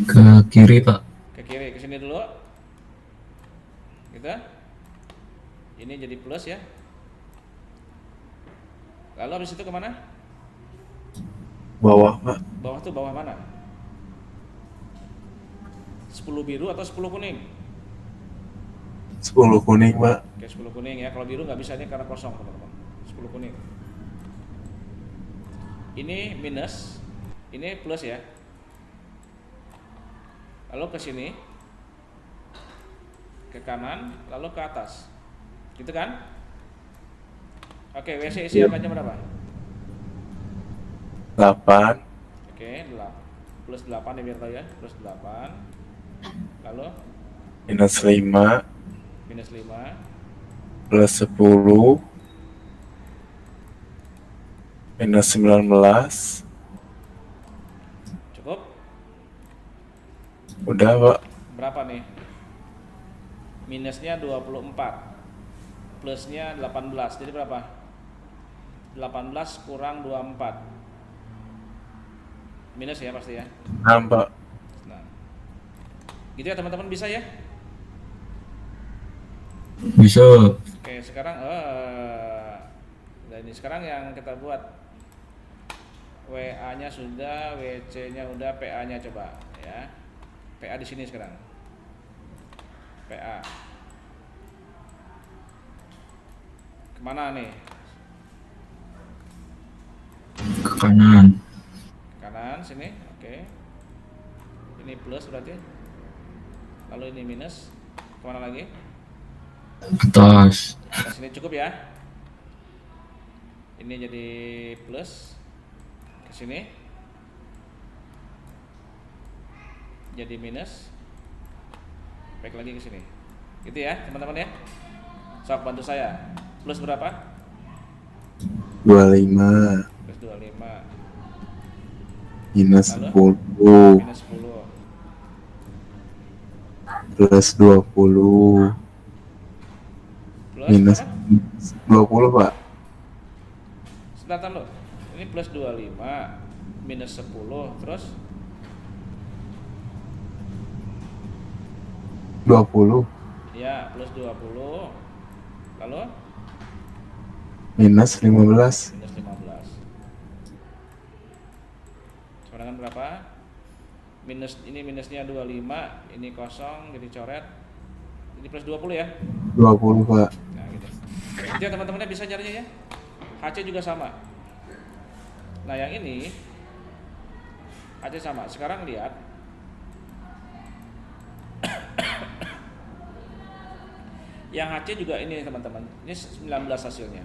Ke kiri, Pak. Ke kiri, ke sini dulu. Gitu. Ini jadi plus ya. Lalu habis itu kemana? Bawah Pak. Bawah tuh bawah mana? 10 biru atau 10 kuning? 10 kuning, Pak. Oke, 10 kuning ya. Kalau biru nggak bisa nih karena kosong teman-teman. 10 kuning. Ini minus, ini plus ya. Lalu ke sini, ke kanan, lalu ke atas, gitu kan? Oke, WC isi angkanya berapa? 8, Oke, plus 8 ya biar tahu ya, plus 8. Lalu minus 5, minus 5, plus 10, minus 19. cukup? Udah, Pak. Berapa nih? Minusnya 24, plusnya 18, jadi berapa? 18 kurang 24. Minus ya pasti ya. Nambah. Nah, gitu ya teman-teman, bisa ya? Bisa. Oke, sekarang ini sekarang yang kita buat WA-nya sudah, WC-nya udah, PA-nya coba ya. PA di sini sekarang. PA. Kemana nih? Ke kanan. Kanan sini, oke. Ini plus berarti. Lalu ini minus. Kemana lagi? Atas. Ke sini cukup ya. Ini jadi plus. Ke sini. Jadi minus. Baik lagi ke sini. Gitu ya, teman-teman ya. Sok bantu saya. Plus berapa? 25, Plus 25. minus Lalu? 10, Minus 10. plus 20, Plus minus berapa? 20, Pak. Sebentar lo. Ini plus 25, minus 10, terus 20, ya plus 20. Lalu minus 15, minus 15. Sama dengan berapa? Minus, ini minusnya 25, ini kosong jadi coret. Ini plus 20 ya. 20, Pak. Nah, gitu. Itu ya teman-temannya bisa carinya ya. HC juga sama. Nah, yang ini HC sama. Sekarang lihat. Yang HC juga ini teman-teman. Ini 19 hasilnya.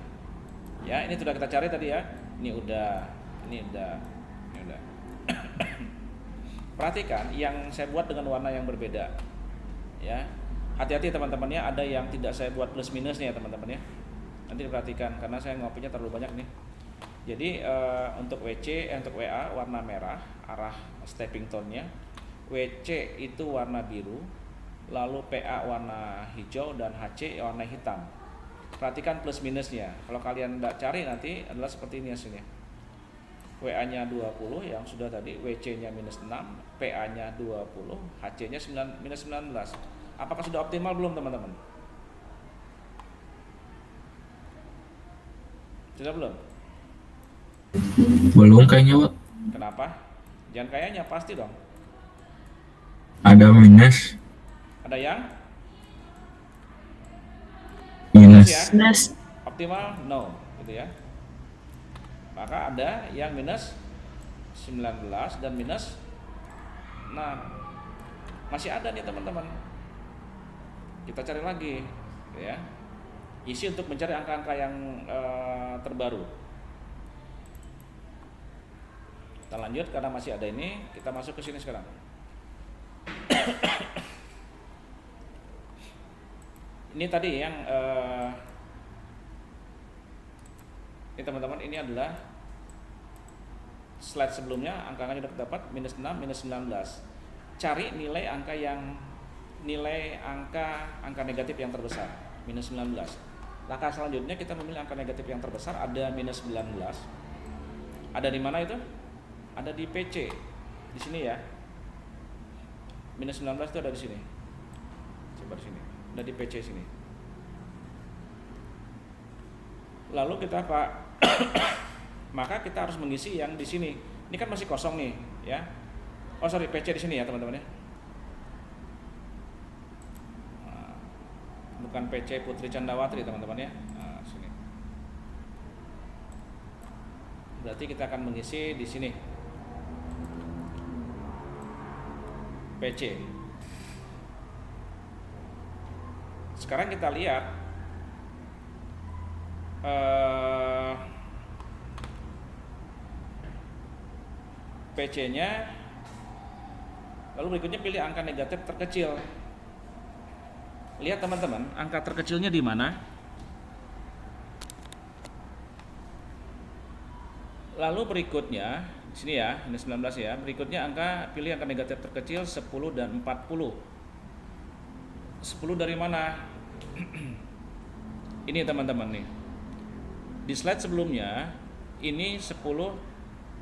Ya, ini sudah kita cari tadi ya. Ini udah, ini udah, ini udah. Perhatikan yang saya buat dengan warna yang berbeda. Ya. Hati-hati teman-temannya, ada yang tidak saya buat plus minusnya ya teman-teman ya. Nanti diperhatikan karena saya ngopinya terlalu banyak nih. Jadi untuk untuk WA warna merah arah stepping tone-nya. WC itu warna biru, lalu PA warna hijau dan HC warna hitam. Perhatikan plus minusnya. Kalau kalian tidak cari nanti adalah seperti ini hasilnya. WA-nya 20 yang sudah tadi, WC-nya minus 6, PA-nya 20, HC-nya minus 19. Apakah sudah optimal belum teman-teman? Sudah belum? Belum kayaknya, Pak. Kenapa? Jangan kayaknya, pasti dong. Ada minus. Ada yang Minus. ya? Minus. Optimal? No, gitu ya. Maka ada yang minus 19 dan minus 6. Masih ada nih teman-teman. Kita cari lagi, ya. Isi untuk mencari angka-angka yang terbaru. Kita lanjut karena masih ada ini, kita masuk ke sini sekarang. Ini tadi yang ini teman-teman, ini adalah slide sebelumnya, angka-angkanya sudah dapat minus 6, minus 19. Cari nilai angka angka negatif yang terbesar, minus 19. Langkah selanjutnya kita memilih angka negatif yang terbesar, ada minus 19. Ada di mana itu? Ada di PC. Di sini ya. Minus 19 itu ada di sini. Coba di sini. Ada di PC sini. Lalu kita maka kita harus mengisi yang di sini. Ini kan masih kosong nih, ya. Oh sorry, PC di sini ya teman-teman ya. bukan PC Putri Candrawati teman-teman ya. Nah, sini. Berarti kita akan mengisi di sini PC. Sekarang kita lihat PC-nya, lalu berikutnya pilih angka negatif terkecil. Lihat teman-teman, angka terkecilnya di mana? Lalu berikutnya, di sini ya, ini 19 ya. Berikutnya pilih angka negatif terkecil 10 dan 40. 10 dari mana? Ini teman-teman nih. Di slide sebelumnya, ini 10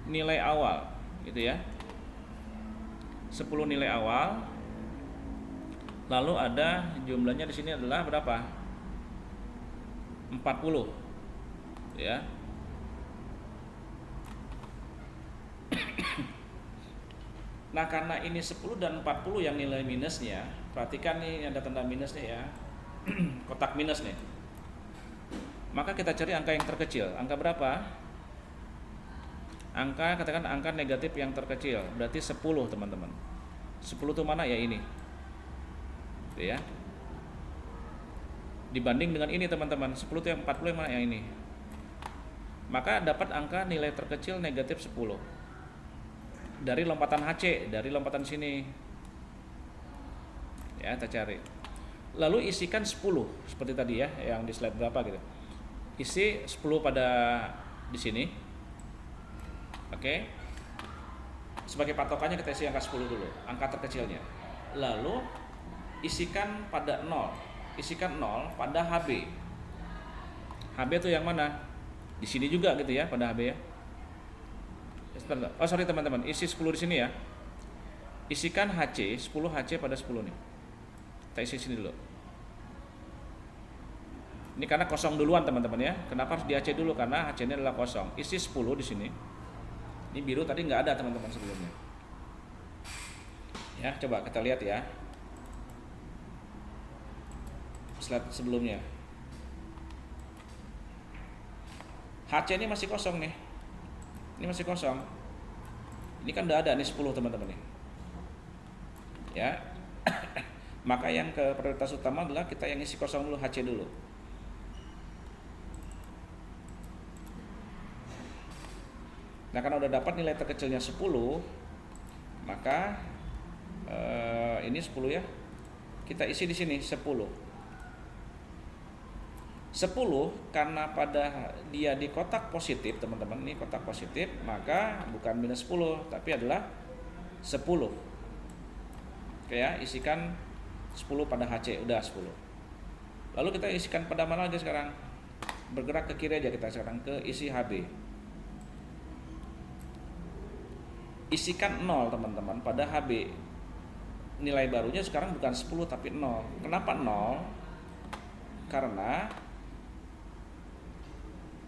nilai awal, gitu ya. 10 nilai awal. Lalu ada jumlahnya di sini adalah berapa? 40. Ya. Nah, karena ini 10 dan 40 yang nilai minusnya, perhatikan nih ada tanda minusnya ya. Kotak minus nih. Maka kita cari angka yang terkecil. Angka berapa? Katakan angka negatif yang terkecil. Berarti 10, teman-teman. 10 itu mana ya ini? Gitu ya. Dibanding dengan ini, teman-teman. 10 itu yang 40 yang mana yang ini? Maka dapat angka nilai terkecil negatif 10. Dari lompatan HC, dari lompatan sini. Ya, kita cari. Lalu isikan 10 seperti tadi ya, yang di slide berapa gitu. Isi 10 pada di sini. Oke. Sebagai patokannya kita isi angka 10 dulu, angka terkecilnya. Lalu isikan pada 0. Isikan 0 pada HB. HB itu yang mana? Di sini juga gitu ya, pada HB ya. Oh sorry teman-teman, isi 10 di sini ya. Isikan HC, 10 HC pada 10 nih. Kita isi sini dulu. Ini karena kosong duluan teman-teman ya. Kenapa harus di HC dulu? Karena HC ini adalah kosong. Isi 10 di sini. Ini biru tadi nggak ada teman-teman sebelumnya. Ya, coba kita lihat ya. Slide sebelumnya. HC ini masih kosong nih. Ini masih kosong. Ini kan udah ada nih 10 teman-teman nih. Ya. Maka yang ke prioritas utama adalah kita yang isi kosong dulu, HC dulu. Nah, karena udah dapat nilai terkecilnya 10, maka ini 10 ya. Kita isi di sini 10. 10 karena pada dia di kotak positif, teman-teman, ini kotak positif, maka bukan minus 10 tapi adalah 10. Oke ya, isikan 10 pada HC, udah 10. Lalu kita isikan pada mana aja sekarang? Bergerak ke kiri aja kita sekarang, ke isi HB. Isikan 0 teman-teman pada HB. Nilai barunya sekarang bukan 10 tapi 0. Kenapa 0? Karena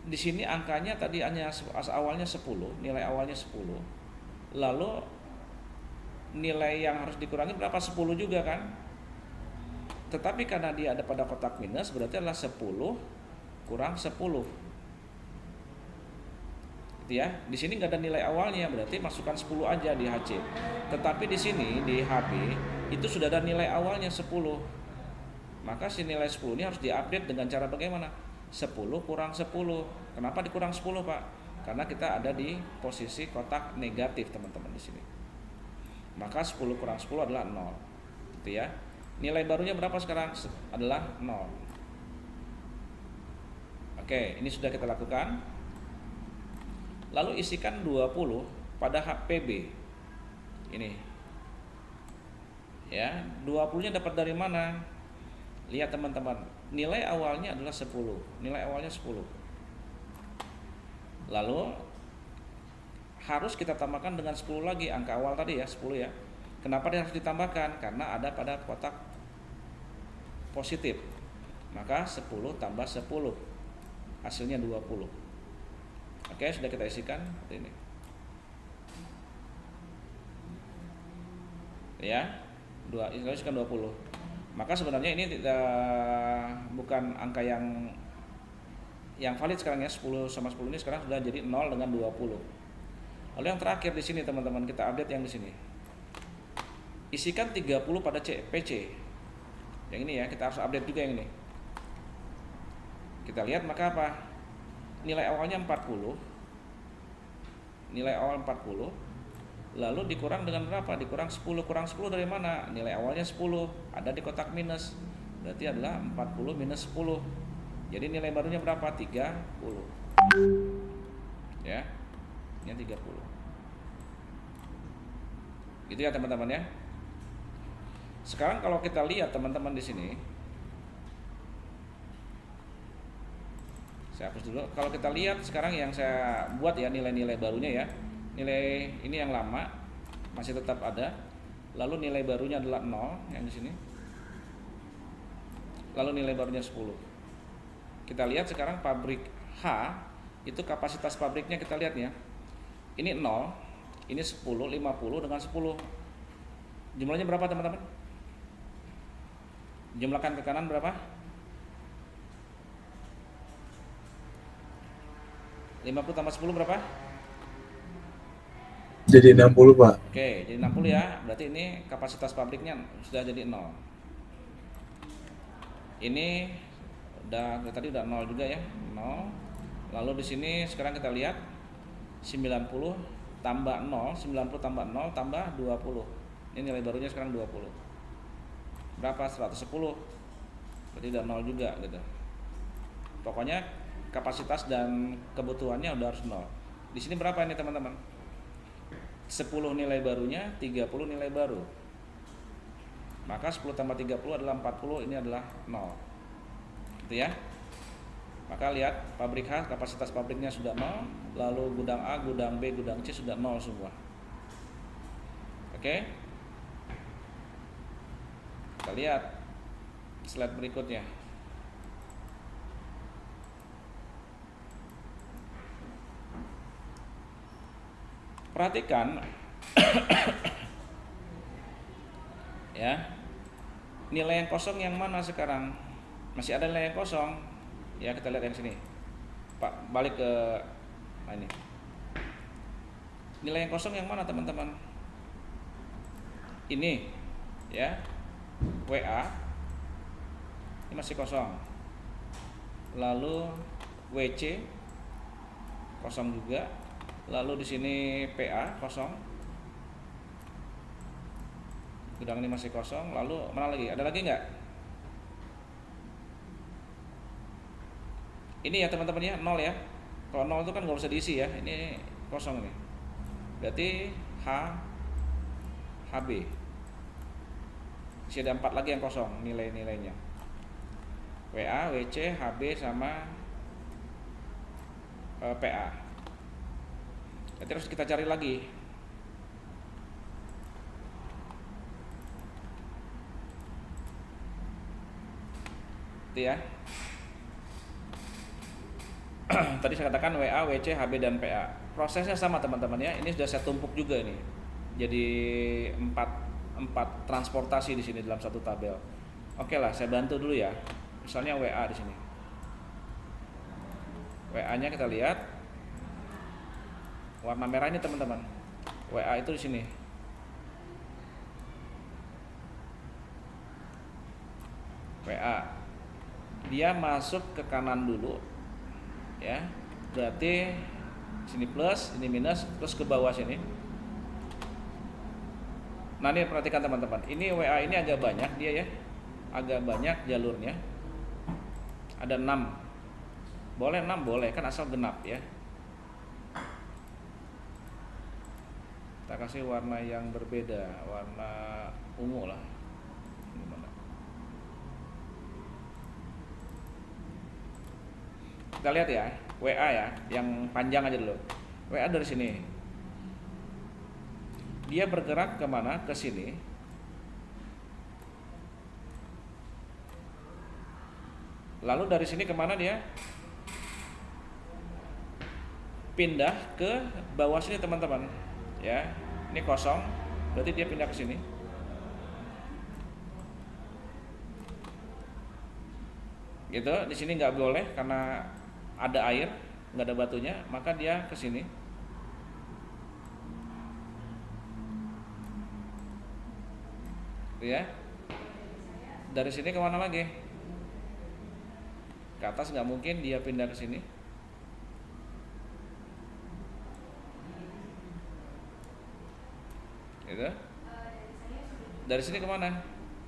di sini angkanya tadi hanya awalnya 10, nilai awalnya 10. Lalu nilai yang harus dikurangi berapa? 10 juga kan? Tetapi karena dia ada pada kotak minus, berarti adalah 10 kurang 10. Gitu ya. Di sini nggak ada nilai awalnya, berarti masukkan 10 aja di HC. Tetapi di sini di HB itu sudah ada nilai awalnya 10. Maka si nilai 10 ini harus diupdate dengan cara bagaimana? 10 kurang 10. Kenapa dikurang 10, Pak? Karena kita ada di posisi kotak negatif, teman-teman di sini. Maka 10 kurang 10 adalah 0. Gitu ya. Nilai barunya berapa sekarang? Adalah 0. Oke, ini sudah kita lakukan. Lalu isikan 20 pada HPB. Ini. Ya, 20-nya dapat dari mana? Lihat teman-teman, nilai awalnya adalah 10. Nilai awalnya 10. Lalu harus kita tambahkan dengan 10 lagi, angka awal tadi ya, 10 ya. Kenapa dia harus ditambahkan? Karena ada pada kotak positif. Maka 10 tambah 10. Hasilnya 20. Oke, sudah kita isikan seperti ini. Ya. Isikan 20. Maka sebenarnya ini bukan angka yang valid sekarang ya. 10 sama 10 ini sekarang sudah jadi 0 dengan 20. Lalu yang terakhir di sini teman-teman, kita update yang di sini. Isikan 30 pada PC. Yang ini ya, kita harus update juga yang ini. Kita lihat maka apa? Nilai awalnya 40. Nilai awal 40. Lalu dikurang dengan berapa? Dikurang 10. Kurang 10 dari mana? Nilai awalnya 10. Ada di kotak minus. Berarti adalah 40 minus 10. Jadi nilai barunya berapa? 30. Ya. Ini 30. Gitu ya teman-teman ya. Sekarang kalau kita lihat teman-teman di sini, saya hapus dulu. Kalau kita lihat sekarang yang saya buat ya nilai-nilai barunya ya. Nilai ini yang lama masih tetap ada. Lalu nilai barunya adalah 0 yang di sini. Lalu nilai barunya 10. Kita lihat sekarang pabrik H itu kapasitas pabriknya kita lihat ya. Ini 0, ini 10, 50 dengan 10. Jumlahnya berapa teman-teman? Jumlahkan ke kanan berapa? 50 tambah 10 berapa? Jadi 60 Pak. Oke, jadi 60 ya. Berarti ini kapasitas pabriknya sudah jadi 0. Ini udah tadi udah 0 juga ya. 0. Lalu di sini sekarang kita lihat 90 tambah 0, 90 tambah 0 tambah 20. Ini nilai barunya sekarang 20. Berapa? 110. Berarti udah 0 juga gitu. Pokoknya kapasitas dan kebutuhannya udah harus 0. Di sini berapa ini teman-teman? 10 nilai barunya, 30 nilai baru. Maka 10 tambah 30 adalah 40, ini adalah 0. Gitu ya. Maka lihat pabrik H kapasitas pabriknya sudah 0, lalu gudang A, gudang B, gudang C sudah 0 semua. Oke. Kita lihat slide berikutnya. Perhatikan ya. Nilai yang kosong yang mana sekarang? Masih ada nilai yang kosong. Ya, kita lihat yang sini. Pak, balik ke ini. Nilai yang kosong yang mana, teman-teman? Ini ya. WA ini masih kosong. Lalu WC kosong juga. Lalu di sini PA kosong. Gudang ini masih kosong. Lalu mana lagi? Ada lagi nggak? Ini ya teman-teman ya, 0 ya. Kalau 0 itu kan nggak usah diisi ya. Ini kosong nih. Berarti HB. Masih ada 4 lagi yang kosong nilai-nilainya. WA, WC, HB sama PA. Ya, terus kita cari lagi. Itu ya. Tadi saya katakan WA, WC, HB dan PA. Prosesnya sama teman-teman ya. Ini sudah saya tumpuk juga ini. Jadi 4 transportasi di sini dalam satu tabel. Oke lah, saya bantu dulu ya. Misalnya WA di sini. WA-nya kita lihat. Warna merah ini teman-teman. WA itu di sini. WA. Dia masuk ke kanan dulu. Ya. Berarti sini plus, ini minus, terus ke bawah sini. Nah, ini perhatikan teman-teman. Ini WA ini agak banyak dia ya. Agak banyak jalurnya. Ada 6. Boleh 6, boleh kan asal genap ya. Kita kasih warna yang berbeda, warna ungu lah. Gimana? Kita lihat ya, WA ya, yang panjang aja dulu. WA dari sini. Dia bergerak kemana? Ke sini. Lalu dari sini kemana dia? Pindah ke bawah sini teman-teman. Ya, ini kosong, berarti dia pindah ke sini. gitu. Di sini nggak boleh karena ada air, nggak ada batunya, maka dia ke sini. Ya, dari sini kemana lagi? Ke atas nggak mungkin dia pindah ke sini. Gitu. Dari sini kemana?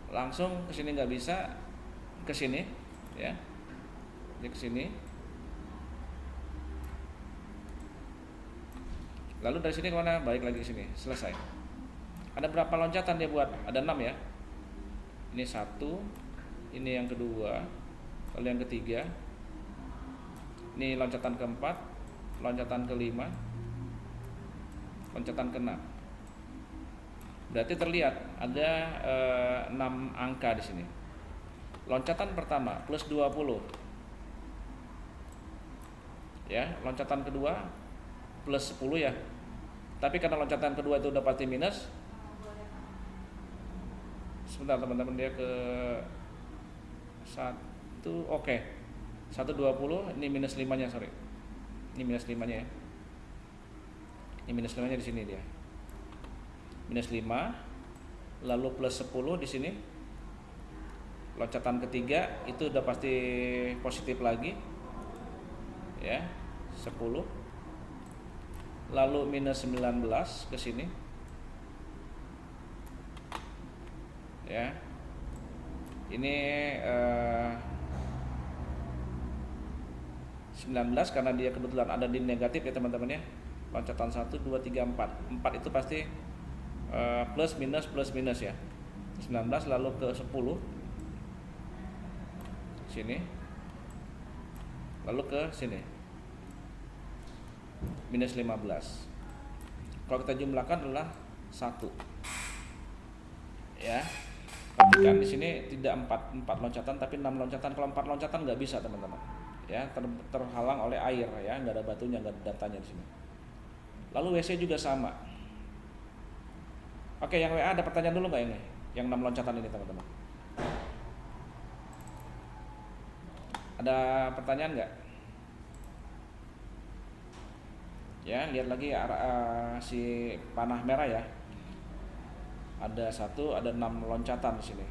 Langsung ke sini nggak bisa, ke sini, ya. Dia ke sini. Lalu dari sini kemana? Balik lagi ke sini. Selesai. Ada berapa loncatan dia buat? Ada 6 ya. Ini 1, ini yang kedua, lalu yang ketiga. Ini loncatan keempat, loncatan kelima, loncatan keenam. Berarti terlihat ada 6 angka di sini. Loncatan pertama plus 20. Ya, loncatan kedua plus 10 ya. Tapi karena loncatan kedua itu udah pasti minus. Sebentar teman-teman, dia ke 1, oke. 120, ini minus 5-nya, sorry. Ini minus 5-nya ya. Ini minus 5-nya di sini dia. Minus 5, lalu plus 10 di sini. Loncatan ketiga itu udah pasti positif lagi. Ya, 10. Lalu minus 19 ke sini. Ya. Ini 19 karena dia kebetulan ada di negatif ya teman-teman ya. Loncatan 1, 2, 3, 4. 4 itu pasti plus minus ya. 19 lalu ke 10 sini, lalu ke sini minus 15. Kalau kita jumlahkan adalah 1 ya. Perhatikan di sini tidak 4 loncatan tapi 6 loncatan. Kalau 4 loncatan nggak bisa teman-teman ya, terhalang oleh air ya, nggak ada batunya, nggak ada datanya di sini. Lalu WC juga sama. Oke, yang WA ada pertanyaan dulu nggak ini? Yang 6 loncatan ini teman-teman. Ada pertanyaan nggak? Ya, lihat lagi si panah merah ya. Ada 1, ada 6 loncatan di sini.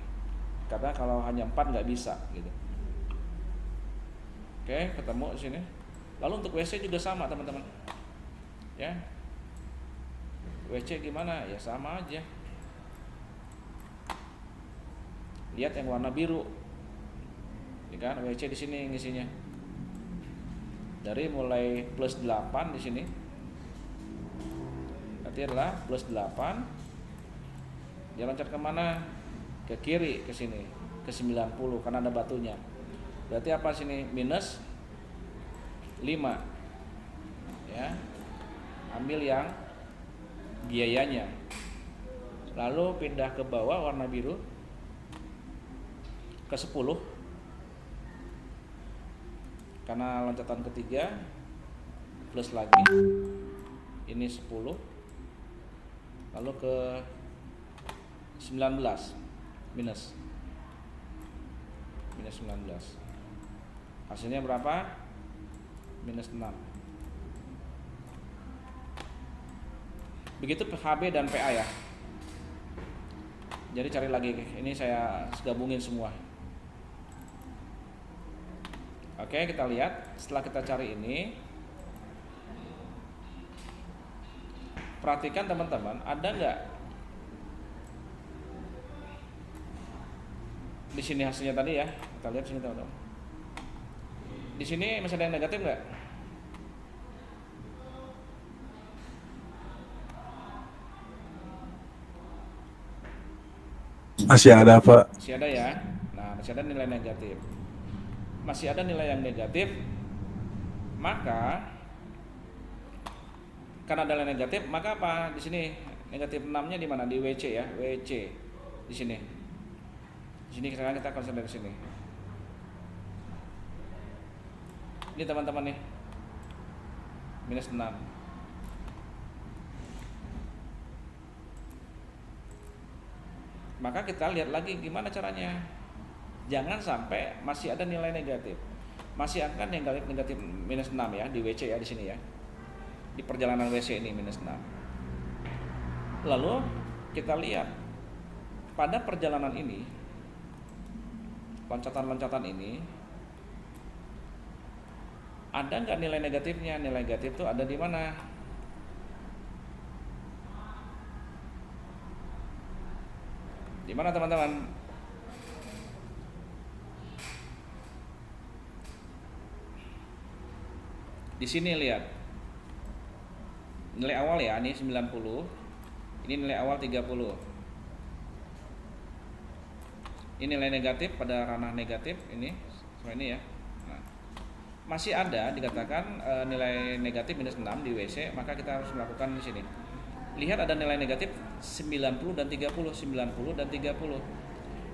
Karena kalau hanya 4 nggak bisa gitu. Oke, ketemu di sini. Lalu untuk WC juga sama teman-teman. Ya. WC gimana? Ya sama aja. Lihat yang warna biru. Ya kan, WC di sini ngisinya. Dari mulai plus 8 di sini. Berarti adalah plus 8. Dia loncat kemana? Ke kiri, ke sini, ke 90 karena ada batunya. Berarti apa sini? Minus 5. Ya. Ambil yang biayanya. Lalu pindah ke bawah warna biru ke 10. Karena loncatan ketiga plus lagi. Ini 10. Lalu ke 19 minus 19. Hasilnya berapa? Minus 6. Begitu HB dan PA ya. Jadi cari lagi, ini saya gabungin semua. Oke, kita lihat setelah kita cari ini. Perhatikan teman-teman, ada nggak di sini hasilnya tadi ya? Kita lihat sini teman-teman. Di sini masih ada yang negatif nggak? Masih ada, Pak. Masih ada ya. Nah, masih ada nilai negatif. Masih ada nilai yang negatif. Maka karena ada nilai negatif, maka apa? Di sini negatif 6-nya di mana? Di WC ya, WC. Di sini. Di sini sekarang kita konsen dari sini. Ini teman-teman nih. Minus 6. Maka kita lihat lagi gimana caranya. Jangan sampai masih ada nilai negatif. Masih akan negatif minus 6 ya di WC ya di sini ya. Di perjalanan WC ini minus 6. Lalu kita lihat pada perjalanan ini, loncatan-loncatan ini, ada nggak nilai negatifnya? Nilai negatif itu ada di mana? Di mana teman-teman? Di sini lihat. Nilai awal ya, ini 90. Ini nilai awal 30. Ini nilai negatif pada ranah negatif ini, semua ini ya. Nah, masih ada dikatakan nilai negatif minus 6 di WC, maka kita harus melakukan di sini. Lihat ada nilai negatif 90 dan 30, 90 dan 30.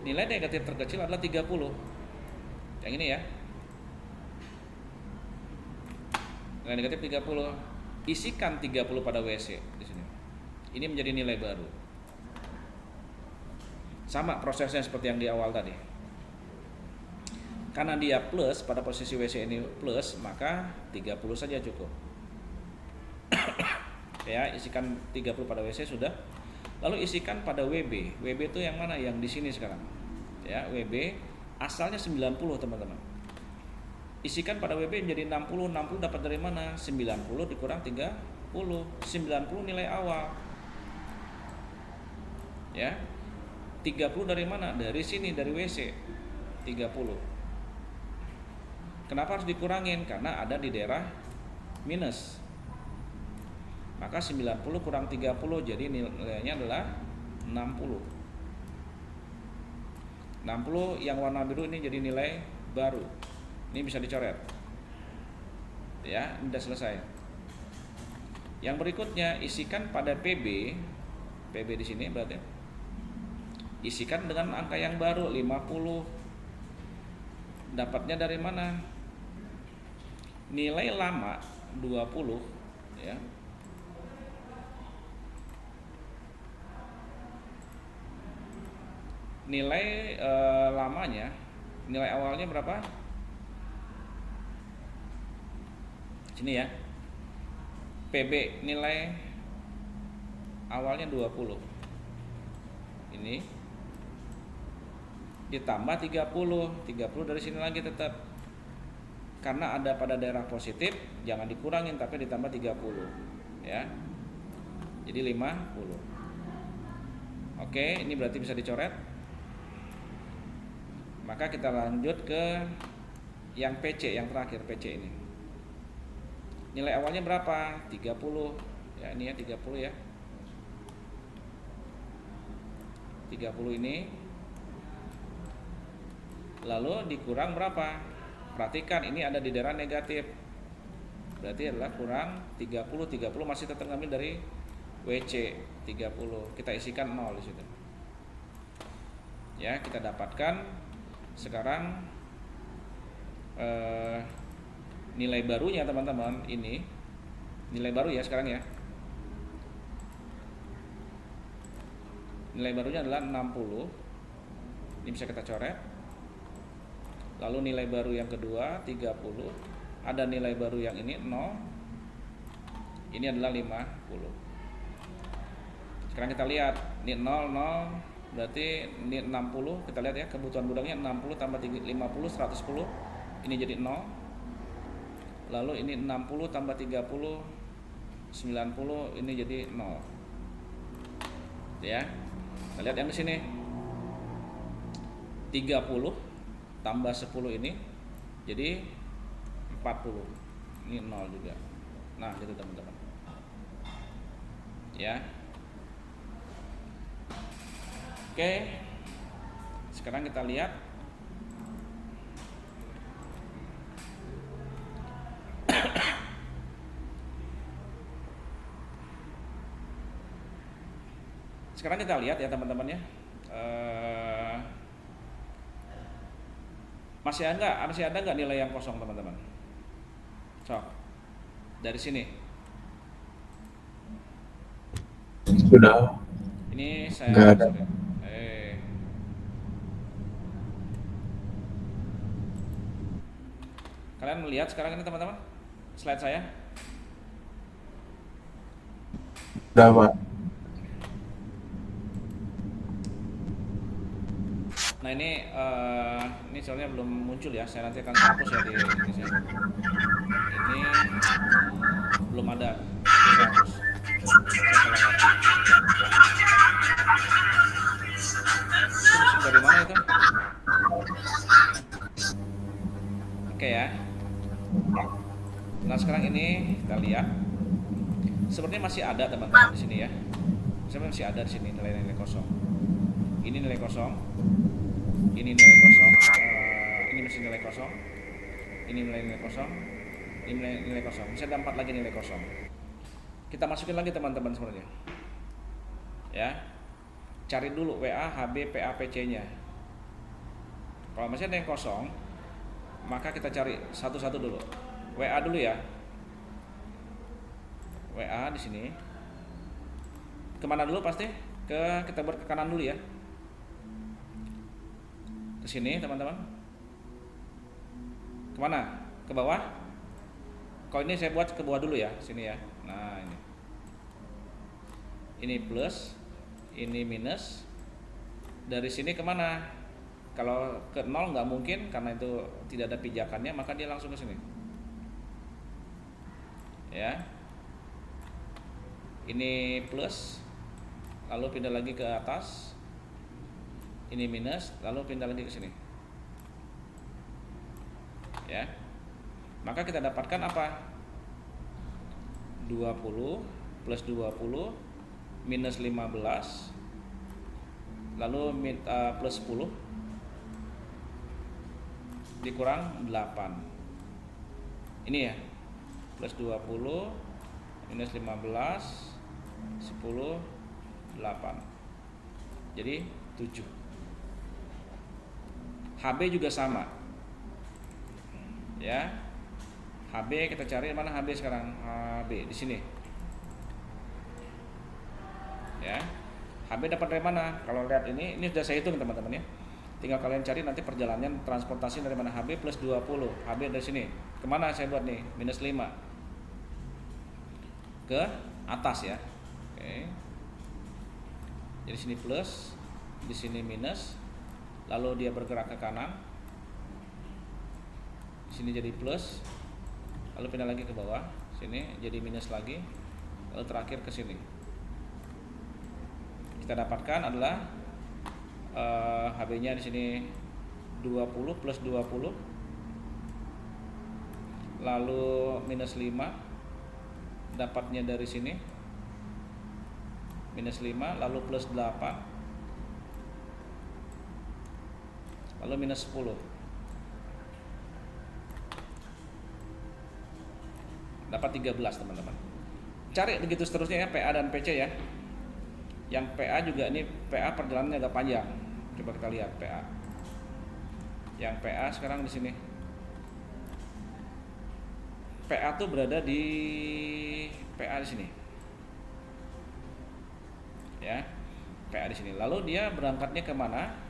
Nilai negatif terkecil adalah 30. Yang ini ya. Nilai negatif 30. Isikan 30 pada WC di sini. Ini menjadi nilai baru. Sama prosesnya seperti yang di awal tadi. Karena dia plus pada posisi WC ini plus, maka 30 saja cukup. Ya, isikan 30 pada WC sudah. Lalu isikan pada WB. WB itu yang mana? Yang di sini sekarang. Ya, WB asalnya 90, teman-teman. Isikan pada WB menjadi 60. 60 dapat dari mana? 90 dikurang 30. 90 nilai awal. Ya. 30 dari mana? Dari sini, dari WC. 30. Kenapa harus dikurangin? Karena ada di daerah minus. Maka 90 kurang 30 jadi nilainya adalah 60. 60 yang warna biru ini jadi nilai baru. Ini bisa dicoret. Ya, ini sudah selesai. Yang berikutnya isikan pada PB. PB di sini berarti. Isikan dengan angka yang baru 50. Dapatnya dari mana? Nilai lama 20 ya. Nilai lamanya, nilai awalnya berapa? Sini ya. PB nilai awalnya 20. Ini ditambah 30. 30 dari sini lagi tetap. Karena ada pada daerah positif, jangan dikurangin tapi ditambah 30. Ya. Jadi 50. Oke, ini berarti bisa dicoret. Maka kita lanjut ke yang PC, yang terakhir PC ini. Nilai awalnya berapa? 30. Ya, ini ya 30 ya. 30 ini. Lalu dikurang berapa? Perhatikan ini ada di daerah negatif. Berarti adalah kurang 30. 30 masih tetap ngambil dari WC 30. Kita isikan 0 di situ. Ya, kita dapatkan sekarang nilai barunya teman-teman ini nilai baru ya sekarang ya. Nilai barunya adalah 60. Ini bisa kita coret. Lalu nilai baru yang kedua 30. Ada nilai baru yang ini 0. Ini adalah 50. Sekarang kita lihat ini 0 0 berarti ini 60. Kita lihat ya kebutuhan gudangnya 60 tambah 50 110. Ini jadi 0. Lalu ini 60 tambah 30 90 ini jadi 0. Ya. Kita lihat yang di sini. 30 tambah 10 ini jadi 40. Ini 0 juga. Nah, gitu teman-teman. Ya. Oke. Sekarang kita lihat sekarang kita lihat ya teman-teman ya. Masih ada nggak nilai yang kosong teman-teman? So, dari sini. Sudah. Ini saya Nggak ada. Kalian melihat sekarang ini teman-teman slide saya? Udah, Pak. Nah ini soalnya belum muncul ya, saya nanti akan hapus ya di ini saya. Ini belum ada, saya hapus. Saya salah ngetik. Itu musim dari mana itu? Oke ya. Nah sekarang ini kita lihat, sepertinya masih ada teman-teman di sini ya. Sebenarnya masih ada di sini nilai-nilai kosong. Ini nilai kosong. Ini nilai kosong, ini masih nilai kosong, ini nilai kosong, ini nilai kosong. Bisa ada 4 lagi nilai kosong. Kita masukin lagi teman-teman sebenarnya. Ya, cari dulu WA, HB, PA, PC-nya. Kalau masih ada yang kosong, maka kita cari satu-satu dulu. WA dulu ya. WA di sini. Kemana dulu pasti? Kita buat ke kanan dulu ya. Ke sini teman-teman. Kemana? Ke bawah? Kalau ini saya buat ke bawah dulu ya, sini ya. Nah ini. Ini plus, ini minus. Dari sini kemana? Kalau ke 0 nggak mungkin karena itu tidak ada pijakannya, maka dia langsung ke sini. Ya. Ini plus, lalu pindah lagi ke atas. Ini minus, lalu pindah lagi ke sini. Ya. Maka kita dapatkan apa? 20 plus 20 minus 15 lalu plus 10 dikurang 8. Ini ya. Plus 20 minus 15 10 8. Jadi 7. HB juga sama. Ya. HB kita cari mana HB sekarang? HB di sini. Ya. HB dapat dari mana? Kalau lihat ini sudah saya hitung teman-teman ya. Tinggal kalian cari nanti perjalanan transportasi dari mana. HB plus 20. HB dari sini. Kemana saya buat nih? Minus 5. Ke atas ya. Oke. Jadi sini plus, di sini minus. Lalu dia bergerak ke kanan. Di sini jadi plus. Lalu pindah lagi ke bawah. Sini jadi minus lagi. Lalu terakhir ke sini. Kita dapatkan adalah HB-nya di sini 20 plus 20. Lalu minus 5. Dapatnya dari sini. Minus 5 lalu plus 8. Lalu minus 10. Dapat 13 teman-teman. Cari begitu seterusnya ya, PA dan PC ya. Yang PA juga ini PA perjalanannya agak panjang. Coba kita lihat PA. Yang PA sekarang di sini. PA tuh berada di PA di sini. Ya. PA di sini. Lalu dia berangkatnya ke mana?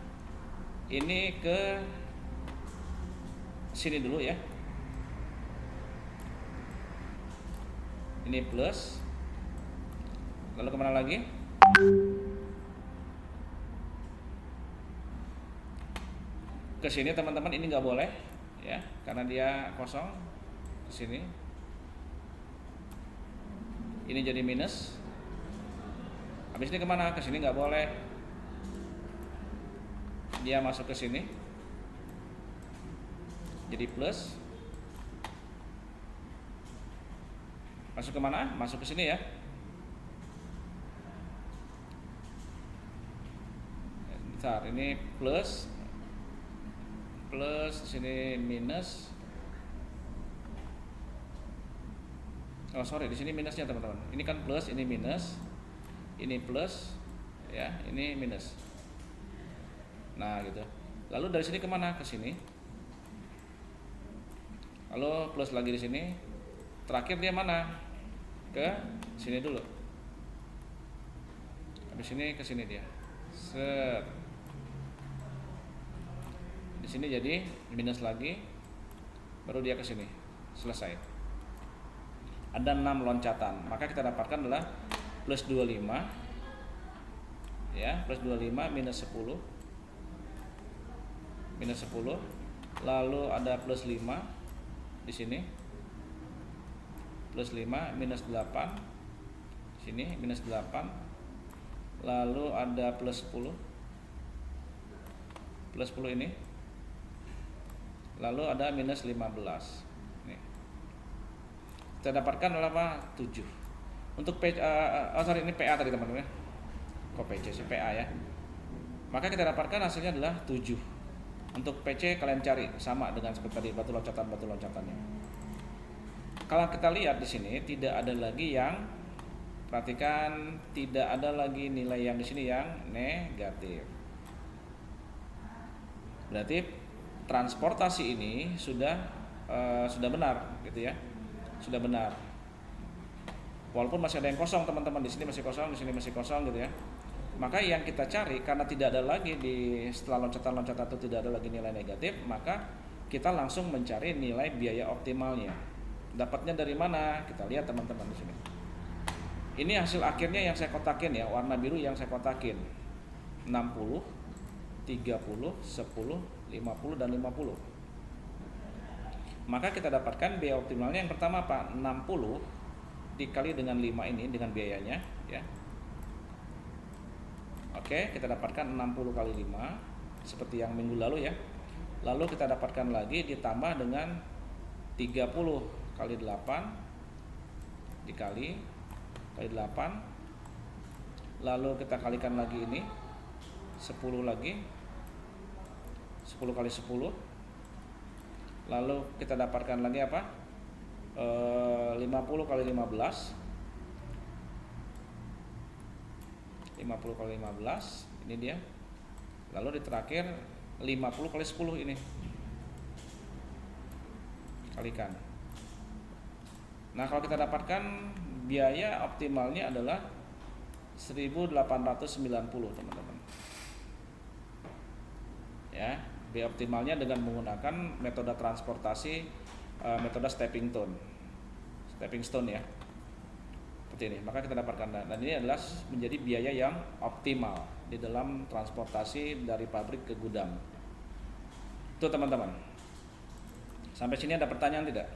Ini ke sini dulu ya. Ini plus. Lalu kemana lagi? Ke sini teman-teman, ini nggak boleh ya, karena dia kosong. Ke sini. Ini jadi minus. Habis ini kemana? Ke sini nggak boleh. Dia masuk ke sini. Jadi plus. Masuk ke mana? Masuk ke sini ya. Bentar, ini plus. Plus sini minus. Oh sorry, di sini minusnya teman-teman. Ini kan plus, ini minus. Ini plus, ya, ini minus. Nah gitu. Lalu dari sini kemana? Ke sini. Lalu plus lagi di sini. Terakhir dia mana? Ke sini dulu. Habis ini ke sini dia. Set. Di sini jadi minus lagi. baru dia ke sini, selesai. Ada 6 loncatan, maka kita dapatkan adalah plus 25 ya, plus 25 minus 10 lalu ada plus 5 di sini, plus 5 minus 8 sini, minus 8, lalu ada plus 10 ini, lalu ada minus 15. Nih. Kita dapatkan adalah apa? 7. Untuk ini PA tadi teman-teman ya. Kok PC sih, PA ya. Maka kita dapatkan hasilnya adalah 7. Untuk PC kalian cari sama dengan seperti tadi batu loncatannya. Kalau kita lihat di sini tidak ada lagi yang, perhatikan, tidak ada lagi nilai yang di sini yang negatif. Berarti transportasi ini sudah benar gitu ya. Sudah benar. Walaupun masih ada yang kosong teman-teman, di sini masih kosong, di sini masih kosong gitu ya. Maka yang kita cari karena tidak ada lagi setelah loncatan-loncatan itu tidak ada lagi nilai negatif, maka kita langsung mencari nilai biaya optimalnya. Dapatnya dari mana? Kita lihat teman-teman di sini. Ini hasil akhirnya yang saya kotakin ya, warna biru yang saya kotakin. 60, 30, 10, 50 dan 50. Maka kita dapatkan biaya optimalnya yang pertama apa? 60 dikali dengan 5 ini dengan biayanya ya. Oke, kita dapatkan 60 kali 5 seperti yang minggu lalu ya. Lalu kita dapatkan lagi ditambah dengan 30 kali 8 dikali 8. Lalu kita kalikan lagi ini 10 lagi, 10 kali 10. Lalu kita dapatkan lagi apa? 50 kali 15. 50 kali 15 ini dia. Lalu di terakhir 50 kali 10 ini. Kalikan. Nah, kalau kita dapatkan biaya optimalnya adalah 1890 teman-teman. Ya, biaya optimalnya dengan menggunakan metode transportasi metode stepping stone ya. Seperti ini, maka kita dapatkan, dan ini adalah menjadi biaya yang optimal di dalam transportasi dari pabrik ke gudang. Itu teman-teman. Sampai sini ada pertanyaan tidak?